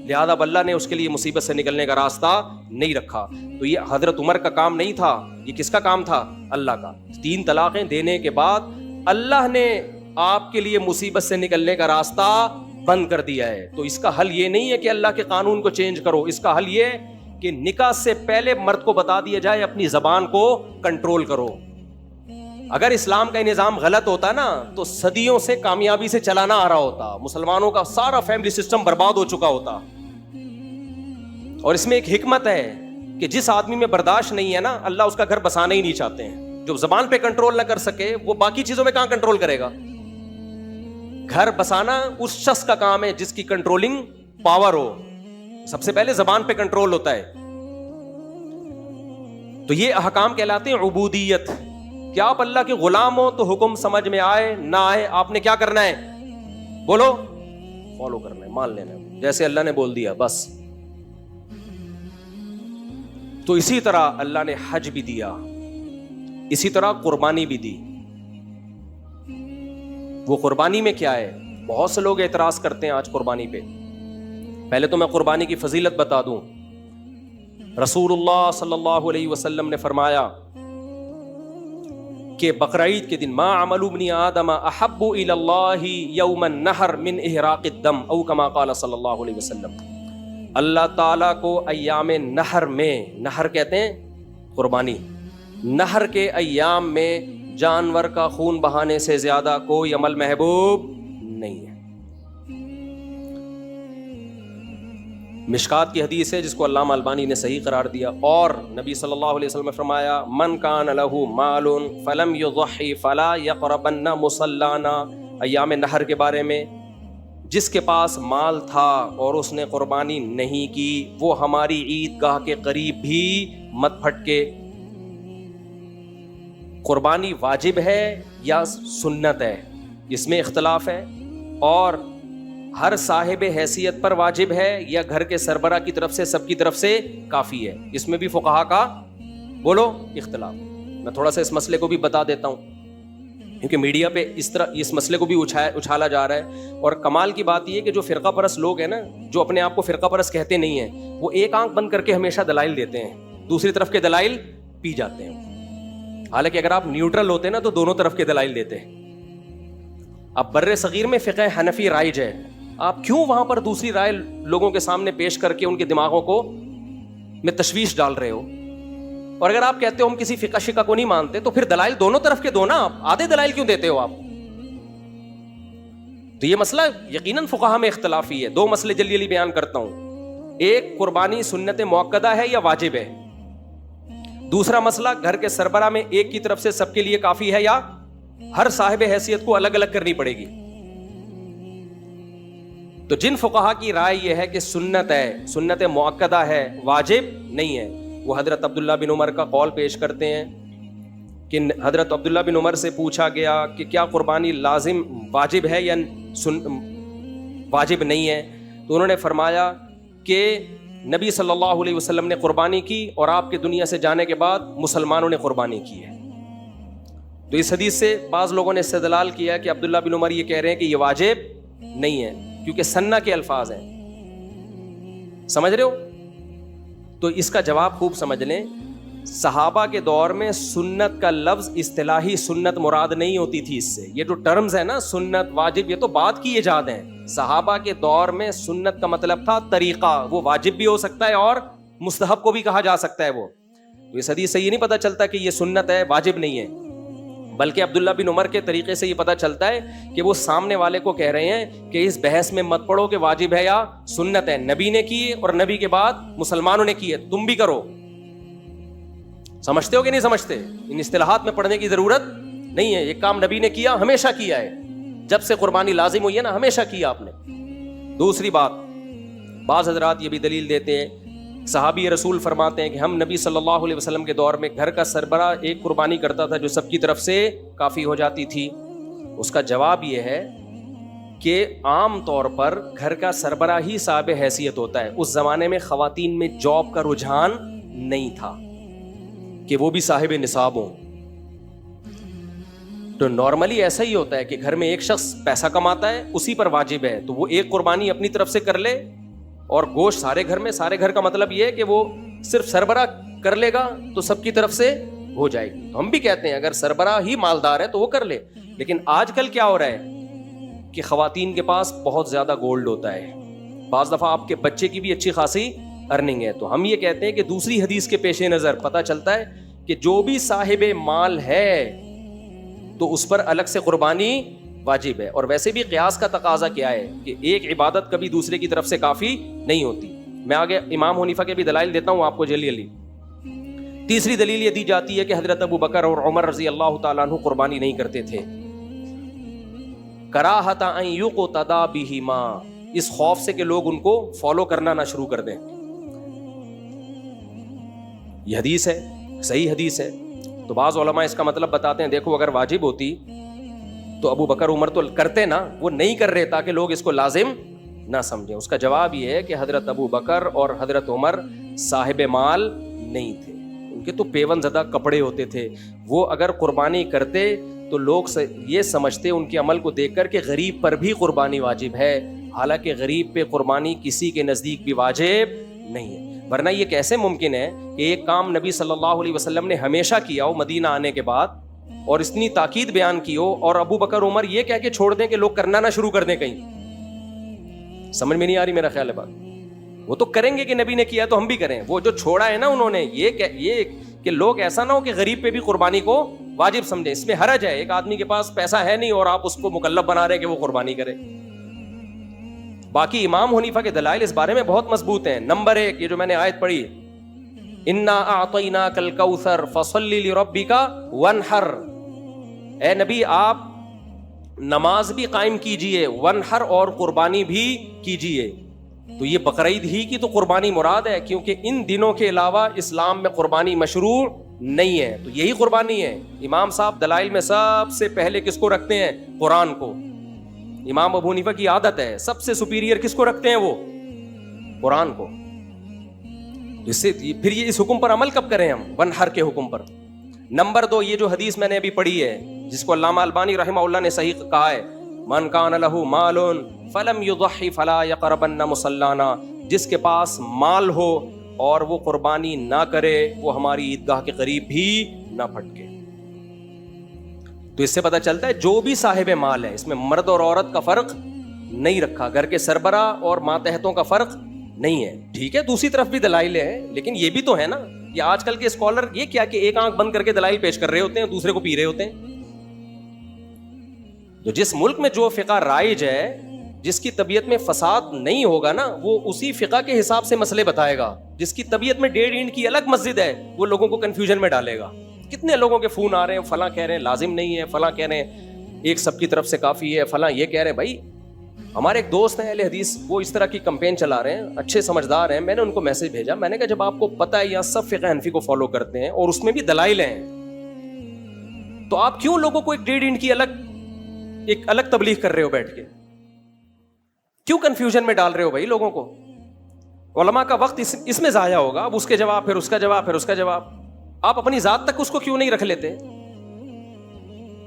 لہذا اللہ نے اس کے لیے مصیبت سے نکلنے کا راستہ نہیں رکھا. تو یہ حضرت عمر کا کام نہیں تھا، یہ کس کا کام تھا؟ اللہ کا. 3 طلاقیں دینے کے بعد اللہ نے آپ کے لیے مصیبت سے نکلنے کا راستہ بند کر دیا ہے. تو اس کا حل یہ نہیں ہے کہ اللہ کے قانون کو چینج کرو. اس کا حل یہ کہ نکاح سے پہلے مرد کو بتا دیا جائے اپنی زبان کو کنٹرول کرو. اگر اسلام کا نظام غلط ہوتا نا، تو صدیوں سے کامیابی سے چلانا آ رہا ہوتا، مسلمانوں کا سارا فیملی سسٹم برباد ہو چکا ہوتا. اور اس میں ایک حکمت ہے کہ جس آدمی میں برداشت نہیں ہے نا، اللہ اس کا گھر بسانا ہی نہیں چاہتے ہیں. جو زبان پہ کنٹرول نہ کر سکے، وہ باقی چیزوں میں کہاں کنٹرول کرے گا؟ گھر بسانا اس شخص کا کام ہے جس کی کنٹرولنگ پاور ہو. سب سے پہلے زبان پہ کنٹرول ہوتا ہے. تو یہ احکام کہلاتے ہیں عبودیت. کہ آپ اللہ کے غلام ہو تو حکم سمجھ میں آئے نہ آئے، آپ نے کیا کرنا ہے؟ بولو، فالو کرنا ہے، مان لینا ہے جیسے اللہ نے بول دیا بس. تو اسی طرح اللہ نے حج بھی دیا، اسی طرح قربانی بھی دی. وہ قربانی میں کیا ہے؟ بہت سے لوگ اعتراض کرتے ہیں آج قربانی پہ. پہلے تو میں قربانی کی فضیلت بتا دوں. رسول اللہ صلی اللہ علیہ وسلم نے فرمایا کہ بقرعید کے دن ما عمل ابن آدم احب الی اللہ یوم النحر من احراق الدم او کما قال صلی اللہ علیہ وسلم. اللہ تعالیٰ کو ایام نحر میں، نحر کہتے ہیں قربانی، نحر کے ایام میں جانور کا خون بہانے سے زیادہ کوئی عمل محبوب نہیں ہے۔ مشکات کی حدیث ہے جس کو علامہ البانی نے صحیح قرار دیا، اور نبی صلی اللہ علیہ وسلم نے فرمایا من کان لہ مال فلم یضحی فلا یقربن مصلانا، ایام نحر کے بارے میں، جس کے پاس مال تھا اور اس نے قربانی نہیں کی وہ ہماری عیدگاہ کے قریب بھی مت پھٹکے۔ قربانی واجب ہے یا سنت ہے، اس میں اختلاف ہے، اور ہر صاحب حیثیت پر واجب ہے یا گھر کے سربراہ کی طرف سے سب کی طرف سے کافی ہے، اس میں بھی فقہا کا بولو اختلاف۔ میں تھوڑا سا اس مسئلے کو بھی بتا دیتا ہوں کیونکہ میڈیا پہ اس طرح اس مسئلے کو بھی اچھالا جا رہا ہے، اور کمال کی بات یہ ہے کہ جو فرقہ پرست لوگ ہیں نا، جو اپنے آپ کو فرقہ پرست کہتے نہیں ہیں، وہ ایک آنکھ بند کر کے ہمیشہ دلائل دیتے ہیں، دوسری طرف کے دلائل پی جاتے ہیں، حالانکہ اگر آپ نیوٹرل ہوتے نا تو دونوں طرف کے دلائل دیتے ہیں۔ اب بر صغیر میں فقہ حنفی رائج ہے، آپ کیوں وہاں پر دوسری رائے لوگوں کے سامنے پیش کر کے ان کے دماغوں کو میں تشویش ڈال رہے ہو؟ اور اگر آپ کہتے ہو ہم کسی فقہ شقہ کو نہیں مانتے تو پھر دلائل دونوں طرف کے دو نا، آپ آدھے دلائل کیوں دیتے ہو آپ؟ تو یہ مسئلہ یقیناً فقہا میں اختلافی ہے۔ دو مسئلے جلدی جلدی بیان کرتا ہوں، ایک قربانی سنت موقدہ ہے یا واجب ہے، دوسرا مسئلہ گھر کے سربراہ میں ایک کی طرف سے سب کے لیے کافی ہے یا ہر صاحب حیثیت کو الگ الگ کرنی پڑے گی۔ تو جن فقہا کی رائے یہ ہے کہ سنت ہے، سنت موقدہ ہے، واجب نہیں ہے، وہ حضرت عبداللہ بن عمر کا قول پیش کرتے ہیں کہ حضرت عبداللہ بن عمر سے پوچھا گیا کہ کیا قربانی لازم واجب ہے یا واجب نہیں ہے، تو انہوں نے فرمایا کہ نبی صلی اللہ علیہ وسلم نے قربانی کی اور آپ کے دنیا سے جانے کے بعد مسلمانوں نے قربانی کی ہے۔ تو اس حدیث سے بعض لوگوں نے استدلال کیا کہ عبداللہ بن عمر یہ کہہ رہے ہیں کہ یہ واجب نہیں ہے کیونکہ سنہ کے الفاظ ہیں، سمجھ رہے ہو؟ تو اس کا جواب خوب سمجھ لیں، صحابہ کے دور میں سنت کا لفظ اصطلاحی سنت مراد نہیں ہوتی تھی، اس سے یہ جو ٹرمز ہیں نا سنت واجب یہ تو بات کی ایجاد ہیں۔ صحابہ کے دور میں سنت کا مطلب تھا طریقہ، وہ واجب بھی ہو سکتا ہے اور مستحب کو بھی کہا جا سکتا ہے وہ۔ تو اس حدیث سے یہ نہیں پتہ چلتا کہ یہ سنت ہے واجب نہیں ہے، بلکہ عبداللہ بن عمر کے طریقے سے یہ پتہ چلتا ہے کہ وہ سامنے والے کو کہہ رہے ہیں کہ اس بحث میں مت پڑو کہ واجب ہے یا سنت ہے، نبی نے کی اور نبی کے بعد مسلمانوں نے کی ہے، تم بھی کرو۔ سمجھتے ہو کہ نہیں سمجھتے؟ ان اصطلاحات میں پڑھنے کی ضرورت نہیں ہے، یہ کام نبی نے کیا، ہمیشہ کیا ہے، جب سے قربانی لازم ہوئی ہے نا ہمیشہ کیا آپ نے۔ دوسری بات، بعض حضرات یہ بھی دلیل دیتے ہیں، صحابی رسول فرماتے ہیں کہ ہم نبی صلی اللہ علیہ وسلم کے دور میں گھر کا سربراہ ایک قربانی کرتا تھا جو سب کی طرف سے کافی ہو جاتی تھی۔ اس کا جواب یہ ہے کہ عام طور پر گھر کا سربراہ ہی صاحب حیثیت ہوتا ہے، اس زمانے میں خواتین میں جاب کا رجحان نہیں تھا کہ وہ بھی صاحب نصاب ہوں، تو نارملی ایسا ہی ہوتا ہے کہ گھر میں ایک شخص پیسہ کماتا ہے، اسی پر واجب ہے، تو وہ ایک قربانی اپنی طرف سے کر لے اور گوشت سارے گھر میں، سارے گھر کا مطلب یہ ہے کہ وہ صرف سربراہ کر لے گا تو سب کی طرف سے ہو جائے گی۔ تو ہم بھی کہتے ہیں اگر سربراہ ہی مالدار ہے تو وہ کر لے، لیکن آج کل کیا ہو رہا ہے کہ خواتین کے پاس بہت زیادہ گولڈ ہوتا ہے، بعض دفعہ آپ کے بچے کی بھی اچھی خاصی ارننگ ہے، تو ہم یہ کہتے ہیں کہ دوسری حدیث کے پیش نظر پتہ چلتا ہے کہ جو بھی صاحب مال ہے تو اس پر الگ سے قربانی واجب ہے۔ اور ویسے بھی قیاس کا تقاضا کیا ہے کہ ایک عبادت کبھی دوسرے کی طرف سے کافی نہیں ہوتی۔ میں آگے امام حنیفہ کے بھی دلائل دیتا ہوں آپ کو جلدی جلدی۔ تیسری دلیل یہ دی جاتی ہے کہ حضرت ابو بکر اور عمر رضی اللہ تعالیٰ عنہ قربانی نہیں کرتے تھے، کراہۃ ان یقتدی بہما، اس خوف سے کہ لوگ ان کو فالو کرنا نہ شروع کر دیں۔ یہ حدیث ہے، صحیح حدیث ہے۔ تو بعض علماء اس کا مطلب بتاتے ہیں دیکھو اگر واجب ہوتی تو ابو بکر عمر تو کرتے نا، وہ نہیں کر رہے تاکہ لوگ اس کو لازم نہ سمجھیں۔ اس کا جواب یہ ہے کہ حضرت ابو بکر اور حضرت عمر صاحب مال نہیں تھے، ان کے تو پیون زدہ کپڑے ہوتے تھے، وہ اگر قربانی کرتے تو لوگ یہ سمجھتے ان کے عمل کو دیکھ کر کہ غریب پر بھی قربانی واجب ہے، حالانکہ غریب پہ قربانی کسی کے نزدیک بھی واجب نہیں ہے۔ ورنہ یہ کیسے ممکن ہے کہ ایک کام نبی صلی اللہ علیہ وسلم نے ہمیشہ کیا ہو مدینہ آنے کے بعد اور اتنی تاکید بیان کی ہو، اور ابو بکر عمر یہ کہہ کے چھوڑ دیں کہ لوگ کرنا نہ شروع کر دیں کہیں؟ سمجھ میں نہیں آ رہی میرا خیال ہے بات؟ وہ تو کریں گے کہ نبی نے کیا تو ہم بھی کریں، وہ جو چھوڑا ہے نا انہوں نے یہ کہ لوگ ایسا نہ ہو کہ غریب پہ بھی قربانی کو واجب سمجھیں. اس میں حرج ہے, ایک آدمی کے پاس پیسہ ہے نہیں اور آپ اس کو مکلف بنا رہے ہیں کہ وہ قربانی کرے. باقی امام حنیفہ کے دلائل اس بارے میں بہت مضبوط ہیں. نمبر 1, یہ جو میں نے آیت پڑھی, انا اعطیناک الکوثر فصل لربک وانحر, اے نبی آپ نماز بھی قائم کیجئے, وانحر اور قربانی بھی کیجئے. تو یہ بقرعید ہی کی تو قربانی مراد ہے, کیونکہ ان دنوں کے علاوہ اسلام میں قربانی مشروع نہیں ہے, تو یہی قربانی ہے. امام صاحب دلائل میں سب سے پہلے کس کو رکھتے ہیں؟ قرآن کو. امام ابو حنیفہ کی عادت ہے, سب سے سپیریئر کس کو رکھتے ہیں؟ وہ قرآن کو. اس سے پھر یہ اس حکم پر عمل کب کریں ہم؟ ونحر کے حکم پر. نمبر 2, یہ جو حدیث میں نے ابھی پڑھی ہے, جس کو علامہ البانی رحمہ اللہ نے صحیح کہا ہے, من کان لہ مال فلم یضحی فلا یقربن مصلانا, جس کے پاس مال ہو اور وہ قربانی نہ کرے وہ ہماری عیدگاہ کے قریب بھی نہ پھٹکے. تو اس سے پتہ چلتا ہے جو بھی صاحب مال ہے, اس میں مرد اور عورت کا فرق نہیں رکھا, گھر کے سربراہ اور ماتحتوں کا فرق نہیں ہے. ٹھیک ہے, دوسری طرف بھی دلائل ہیں, لیکن یہ بھی تو ہے نا, یہ آج کل کے اسکالر یہ کیا کہ ایک آنکھ بند کر کے دلائل پیش کر رہے ہوتے ہیں, دوسرے کو پی رہے ہوتے ہیں. تو جس ملک میں جو فقہ رائج ہے, جس کی طبیعت میں فساد نہیں ہوگا نا, وہ اسی فقہ کے حساب سے مسئلے بتائے گا. جس کی طبیعت میں 1.5 اینٹ کی الگ مسجد ہے, وہ لوگوں کو کنفیوژن میں ڈالے گا. کتنے لوگوں کے فون آ رہے ہیں, فلاں کہہ رہے ہیں لازم نہیں ہے, فلاں کہہ رہے ہیں ایک سب کی طرف سے کافی ہے, فلاں یہ کہہ رہے ہیں. بھائی ہمارے ایک دوست ہیں اہل حدیث, وہ اس طرح کی کمپین چلا رہے ہیں, اچھے سمجھدار ہیں. میں نے ان کو میسج بھیجا, میں نے کہا جب آپ کو پتہ ہے یہاں سب فقہ حنفی کو فالو کرتے ہیں اور اس میں بھی دلائل ہیں, تو آپ کیوں لوگوں کو ایک 1.5 اینٹ کی ایک الگ تبلیغ کر رہے ہو بیٹھ کے؟ کیوں کنفیوژن میں ڈال رہے ہو بھائی لوگوں کو؟ علماء کا وقت اس میں ضائع ہوگا. اب اس کے جواب, پھر اس کا جواب, پھر اس کا جواب. آپ اپنی ذات تک اس کو کیوں نہیں رکھ لیتے؟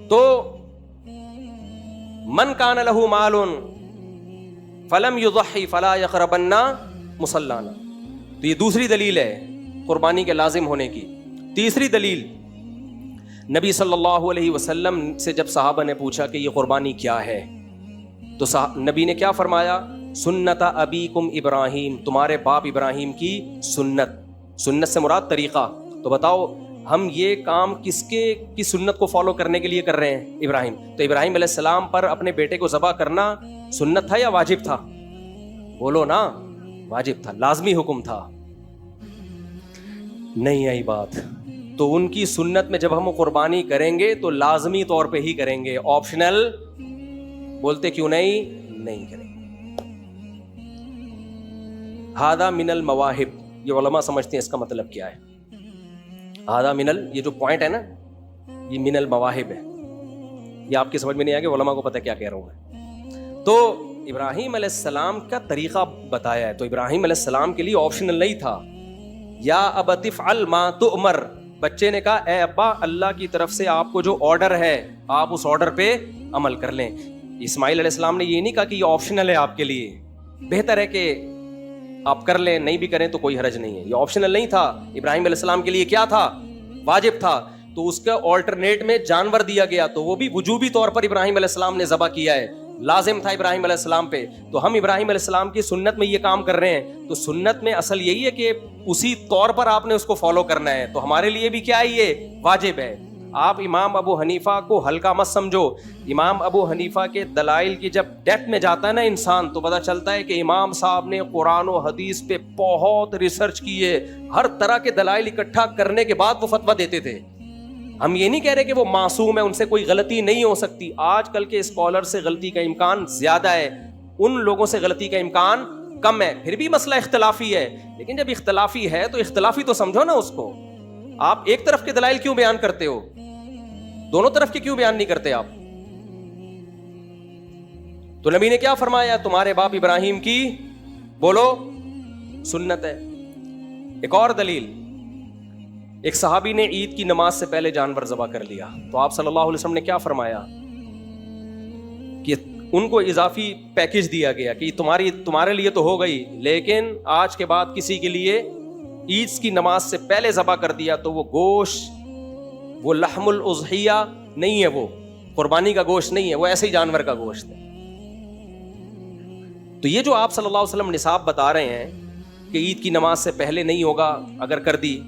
تو من کان لہ مال فلم یضحی فلا یقربن مصلانا, تو یہ دوسری دلیل ہے قربانی کے لازم ہونے کی. تیسری دلیل, نبی صلی اللہ علیہ وسلم سے جب صحابہ نے پوچھا کہ یہ قربانی کیا ہے, تو نبی نے کیا فرمایا؟ سنت ابیکم ابراہیم, تمہارے باپ ابراہیم کی سنت. سنت سے مراد طریقہ. تو بتاؤ ہم یہ کام کس کی سنت کو فالو کرنے کے لیے کر رہے ہیں؟ ابراہیم. تو ابراہیم علیہ السلام پر اپنے بیٹے کو ذبح کرنا سنت تھا یا واجب تھا؟ بولو نا, واجب تھا, لازمی حکم تھا. نہیں آئی بات. تو ان کی سنت میں جب ہم قربانی کریں گے تو لازمی طور پہ ہی کریں گے, آپشنل بولتے کیوں نہیں کریں گے. ہادہ من المواہب, یہ علماء سمجھتے ہیں اس کا مطلب کیا ہے. ہادہ من یہ جو پوائنٹ ہے نا, یہ من المواہب ہے. یہ آپ کی سمجھ میں نہیں آئے گا, علماء کو پتہ کیا کہہ رہا ہوں میں. تو ابراہیم علیہ السلام کا طریقہ بتایا ہے. تو ابراہیم علیہ السلام کے لیے آپشنل نہیں تھا. یا ابت افعل ما تؤمر, بچے نے کہا اے ابا اللہ کی طرف سے آپ کو جو آرڈر ہے آپ اس آرڈر پہ عمل کر لیں. اسماعیل علیہ السلام نے یہ نہیں کہا کہ یہ آپشنل ہے آپ کے لیے, بہتر ہے کہ آپ کر لیں, نہیں بھی کریں تو کوئی حرج نہیں ہے. یہ آپشنل نہیں تھا, ابراہیم علیہ السلام کے لیے کیا تھا؟ واجب تھا. تو اس کا آلٹرنیٹ میں جانور دیا گیا, تو وہ بھی وجوبی طور پر ابراہیم علیہ السلام نے ذبح کیا ہے, لازم تھا ابراہیم علیہ السلام پہ. تو ہم ابراہیم علیہ السلام کی سنت میں یہ کام کر رہے ہیں, تو سنت میں اصل یہی ہے کہ اسی طور پر آپ نے اس کو فالو کرنا ہے. تو ہمارے لیے بھی کیا ہے, یہ واجب ہے. آپ امام ابو حنیفہ کو ہلکا مت سمجھو. امام ابو حنیفہ کے دلائل کی جب ڈیپتھ میں جاتا ہے نا انسان, تو پتہ چلتا ہے کہ امام صاحب نے قرآن و حدیث پہ بہت ریسرچ کی ہے, ہر طرح کے دلائل اکٹھا کرنے کے بعد وہ فتویٰ دیتے تھے. ہم یہ نہیں کہہ رہے کہ وہ معصوم ہے, ان سے کوئی غلطی نہیں ہو سکتی. آج کل کے اسکالر سے غلطی کا امکان زیادہ ہے, ان لوگوں سے غلطی کا امکان کم ہے. پھر بھی مسئلہ اختلافی ہے, لیکن جب اختلافی ہے تو اختلافی تو سمجھو نا اس کو. آپ ایک طرف کے دلائل کیوں بیان کرتے ہو, دونوں طرف کے کیوں بیان نہیں کرتے آپ؟ تو نبی نے کیا فرمایا؟ تمہارے باپ ابراہیم کی بولو سنت ہے. ایک اور دلیل, ایک صحابی نے عید کی نماز سے پہلے جانور ذبح کر لیا, تو آپ صلی اللہ علیہ وسلم نے کیا فرمایا کہ ان کو اضافی پیکج دیا گیا کہ تمہارے لیے تو ہو گئی, لیکن آج کے بعد کسی کے لیے عید کی نماز سے پہلے ذبح کر دیا تو وہ گوشت, وہ لحم الاضحیہ نہیں ہے, وہ قربانی کا گوشت نہیں ہے, وہ ایسے ہی جانور کا گوشت ہے. تو یہ جو آپ صلی اللہ علیہ وسلم نصاب بتا رہے ہیں کہ عید کی نماز سے پہلے نہیں ہوگا اگر کر دی,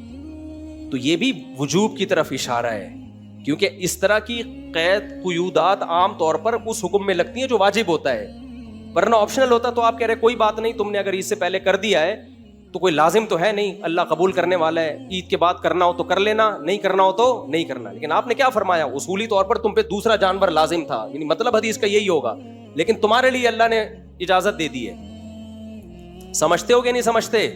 تو یہ بھی وجوب کی طرف اشارہ ہے کیونکہ اس طرح کی قید قیودات عام طور پر اس حکم میں لگتی ہیں جو واجب ہوتا ہے، ورنہ آپشنل ہوتا تو آپ کہہ رہے کوئی بات نہیں، تم نے اگر عید سے پہلے کر دیا ہے تو کوئی لازم تو ہے نہیں، اللہ قبول کرنے والا ہے، عید کے بعد کرنا ہو تو کر لینا، نہیں کرنا ہو تو نہیں کرنا. لیکن آپ نے کیا فرمایا؟ اصولی طور پر تم پہ دوسرا جانور لازم تھا، یعنی مطلب حدیث کا یہی ہوگا، لیکن تمہارے لیے اللہ نے اجازت دے دی ہے. سمجھتے ہو کہ نہیں سمجھتے؟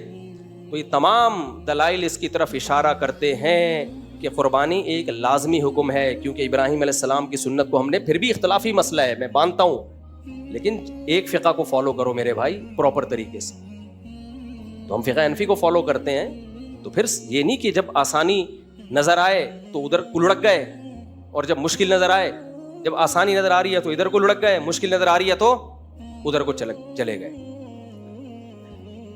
تو یہ تمام دلائل اس کی طرف اشارہ کرتے ہیں کہ قربانی ایک لازمی حکم ہے، کیونکہ ابراہیم علیہ السلام کی سنت کو ہم نے، پھر بھی اختلافی مسئلہ ہے میں مانتا ہوں، لیکن ایک فقہ کو فالو کرو میرے بھائی پراپر طریقے سے. تو ہم فقہ حنفی کو فالو کرتے ہیں، تو پھر یہ نہیں کہ جب آسانی نظر آئے تو ادھر کو لڑک گئے، اور جب مشکل نظر آئے، جب آسانی نظر آ رہی ہے تو ادھر کو لڑک گئے، مشکل نظر آ رہی ہے تو ادھر کو چلے گئے.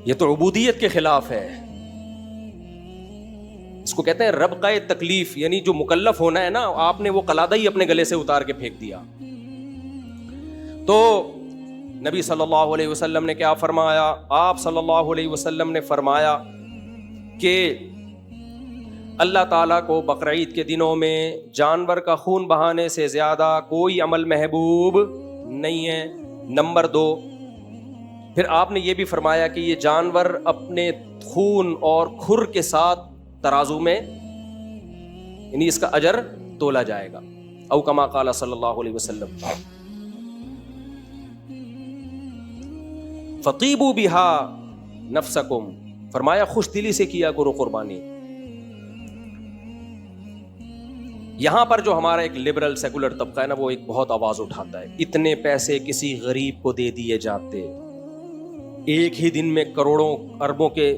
یہ تو عبودیت کے خلاف ہے. اس کو کہتے ہیں ربقہ تکلیف، یعنی جو مکلف ہونا ہے نا، آپ نے وہ قلادہ ہی اپنے گلے سے اتار کے پھینک دیا. تو نبی صلی اللہ علیہ وسلم نے کیا فرمایا؟ آپ صلی اللہ علیہ وسلم نے فرمایا کہ اللہ تعالیٰ کو بقرعید کے دنوں میں جانور کا خون بہانے سے زیادہ کوئی عمل محبوب نہیں ہے. نمبر 2، پھر آپ نے یہ بھی فرمایا کہ یہ جانور اپنے خون اور کھر کے ساتھ ترازو میں، یعنی اس کا اجر تولا جائے گا، او کما قال صلی اللہ علیہ وسلم. فطیبوا بہا نفسکم، فرمایا خوش دلی سے کیا کرو قربانی. یہاں پر جو ہمارا ایک لبرل سیکولر طبقہ ہے نا، وہ ایک بہت آواز اٹھاتا ہے، اتنے پیسے کسی غریب کو دے دیے جاتے، ایک ہی دن میں کروڑوں اربوں کے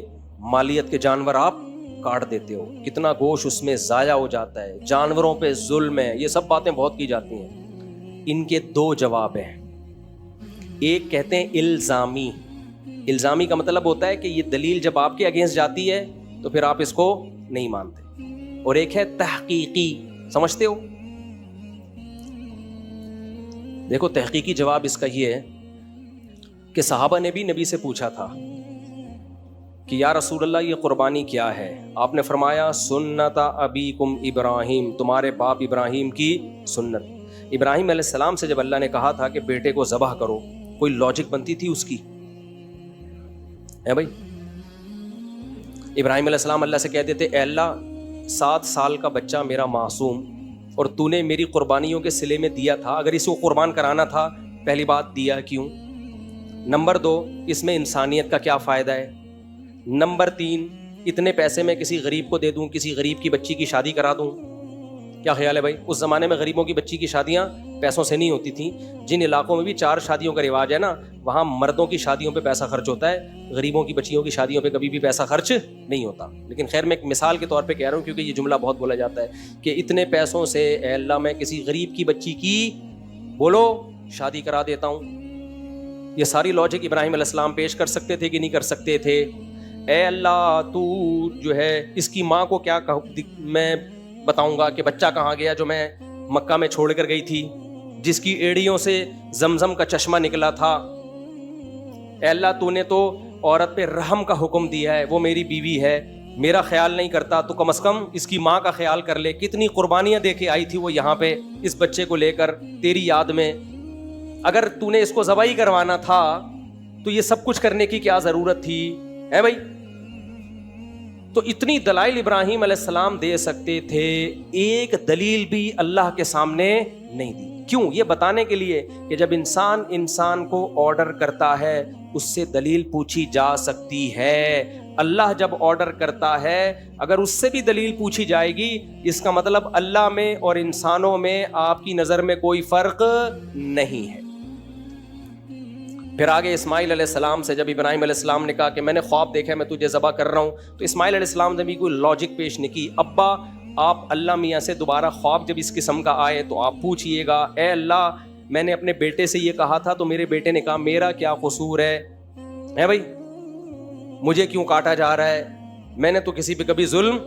مالیت کے جانور آپ کاٹ دیتے ہو، کتنا گوشت اس میں ضائع ہو جاتا ہے، جانوروں پہ ظلم ہے، یہ سب باتیں بہت کی جاتی ہیں. ان کے 2 جواب ہیں. ایک کہتے ہیں الزامی. الزامی کا مطلب ہوتا ہے کہ یہ دلیل جب آپ کے اگینسٹ جاتی ہے تو پھر آپ اس کو نہیں مانتے. اور ایک ہے تحقیقی. سمجھتے ہو؟ دیکھو تحقیقی جواب اس کا یہ ہے کہ صحابہ نے بھی نبی سے پوچھا تھا کہ یا رسول اللہ یہ قربانی کیا ہے؟ آپ نے فرمایا سنت ابیکم ابراہیم، تمہارے باپ ابراہیم کی سنت. ابراہیم علیہ السلام سے جب اللہ نے کہا تھا کہ بیٹے کو ذبح کرو، کوئی لاجک بنتی تھی اس کی؟ ہے بھائی، ابراہیم علیہ السلام اللہ سے کہتے تھے اے اللہ 7 سال کا بچہ میرا معصوم، اور تو نے میری قربانیوں کے صلے میں دیا تھا، اگر اس کو قربان کرانا تھا پہلی بات دیا کیوں؟ نمبر 2، اس میں انسانیت کا کیا فائدہ ہے؟ نمبر 3، اتنے پیسے میں کسی غریب کو دے دوں، کسی غریب کی بچی کی شادی کرا دوں، کیا خیال ہے بھائی؟ اس زمانے میں غریبوں کی بچی کی شادیاں پیسوں سے نہیں ہوتی تھیں. جن علاقوں میں بھی 4 شادیوں کا رواج ہے نا، وہاں مردوں کی شادیوں پہ پیسہ خرچ ہوتا ہے، غریبوں کی بچیوں کی شادیوں پہ کبھی بھی پیسہ خرچ نہیں ہوتا. لیکن خیر میں ایک مثال کے طور پہ کہہ رہا ہوں، کیونکہ یہ جملہ بہت بولا جاتا ہے کہ اتنے پیسوں سے اے اللہ میں کسی غریب کی بچی کی بولو شادی کرا دیتا ہوں. یہ ساری لاجک ابراہیم علیہ السلام پیش کر سکتے تھے کہ نہیں کر سکتے تھے؟ اے اللہ تو جو ہے اس کی ماں کو کیا میں بتاؤں گا کہ بچہ کہاں گیا جو میں مکہ میں چھوڑ کر گئی تھی، جس کی ایڑیوں سے زمزم کا چشمہ نکلا تھا. اے اللہ تو نے تو عورت پہ رحم کا حکم دیا ہے، وہ میری بیوی ہے، میرا خیال نہیں کرتا تو کم از کم اس کی ماں کا خیال کر لے. کتنی قربانیاں دے کے آئی تھی وہ یہاں پہ اس بچے کو لے کر تیری یاد میں. اگر تو نے اس کو ذبح ہی کروانا تھا تو یہ سب کچھ کرنے کی کیا ضرورت تھی؟ ہے بھائی. تو اتنی دلائل ابراہیم علیہ السلام دے سکتے تھے، ایک دلیل بھی اللہ کے سامنے نہیں دی. کیوں؟ یہ بتانے کے لیے کہ جب انسان کو آرڈر کرتا ہے اس سے دلیل پوچھی جا سکتی ہے. اللہ جب آرڈر کرتا ہے اگر اس سے بھی دلیل پوچھی جائے گی، اس کا مطلب اللہ میں اور انسانوں میں آپ کی نظر میں کوئی فرق نہیں ہے. پھر آگے اسماعیل علیہ السلام سے جب ابراہیم علیہ السلام نے کہا کہ میں نے خواب دیکھا ہے میں تجھے ذبح کر رہا ہوں، تو اسماعیل علیہ السلام نے بھی کوئی لاجک پیش نہیں کی. ابا آپ اللہ میاں سے دوبارہ خواب جب اس قسم کا آئے تو آپ پوچھئے گا اے اللہ میں نے اپنے بیٹے سے یہ کہا تھا تو میرے بیٹے نے کہا میرا کیا قصور ہے بھائی، مجھے کیوں کاٹا جا رہا ہے؟ میں نے تو کسی پہ کبھی ظلم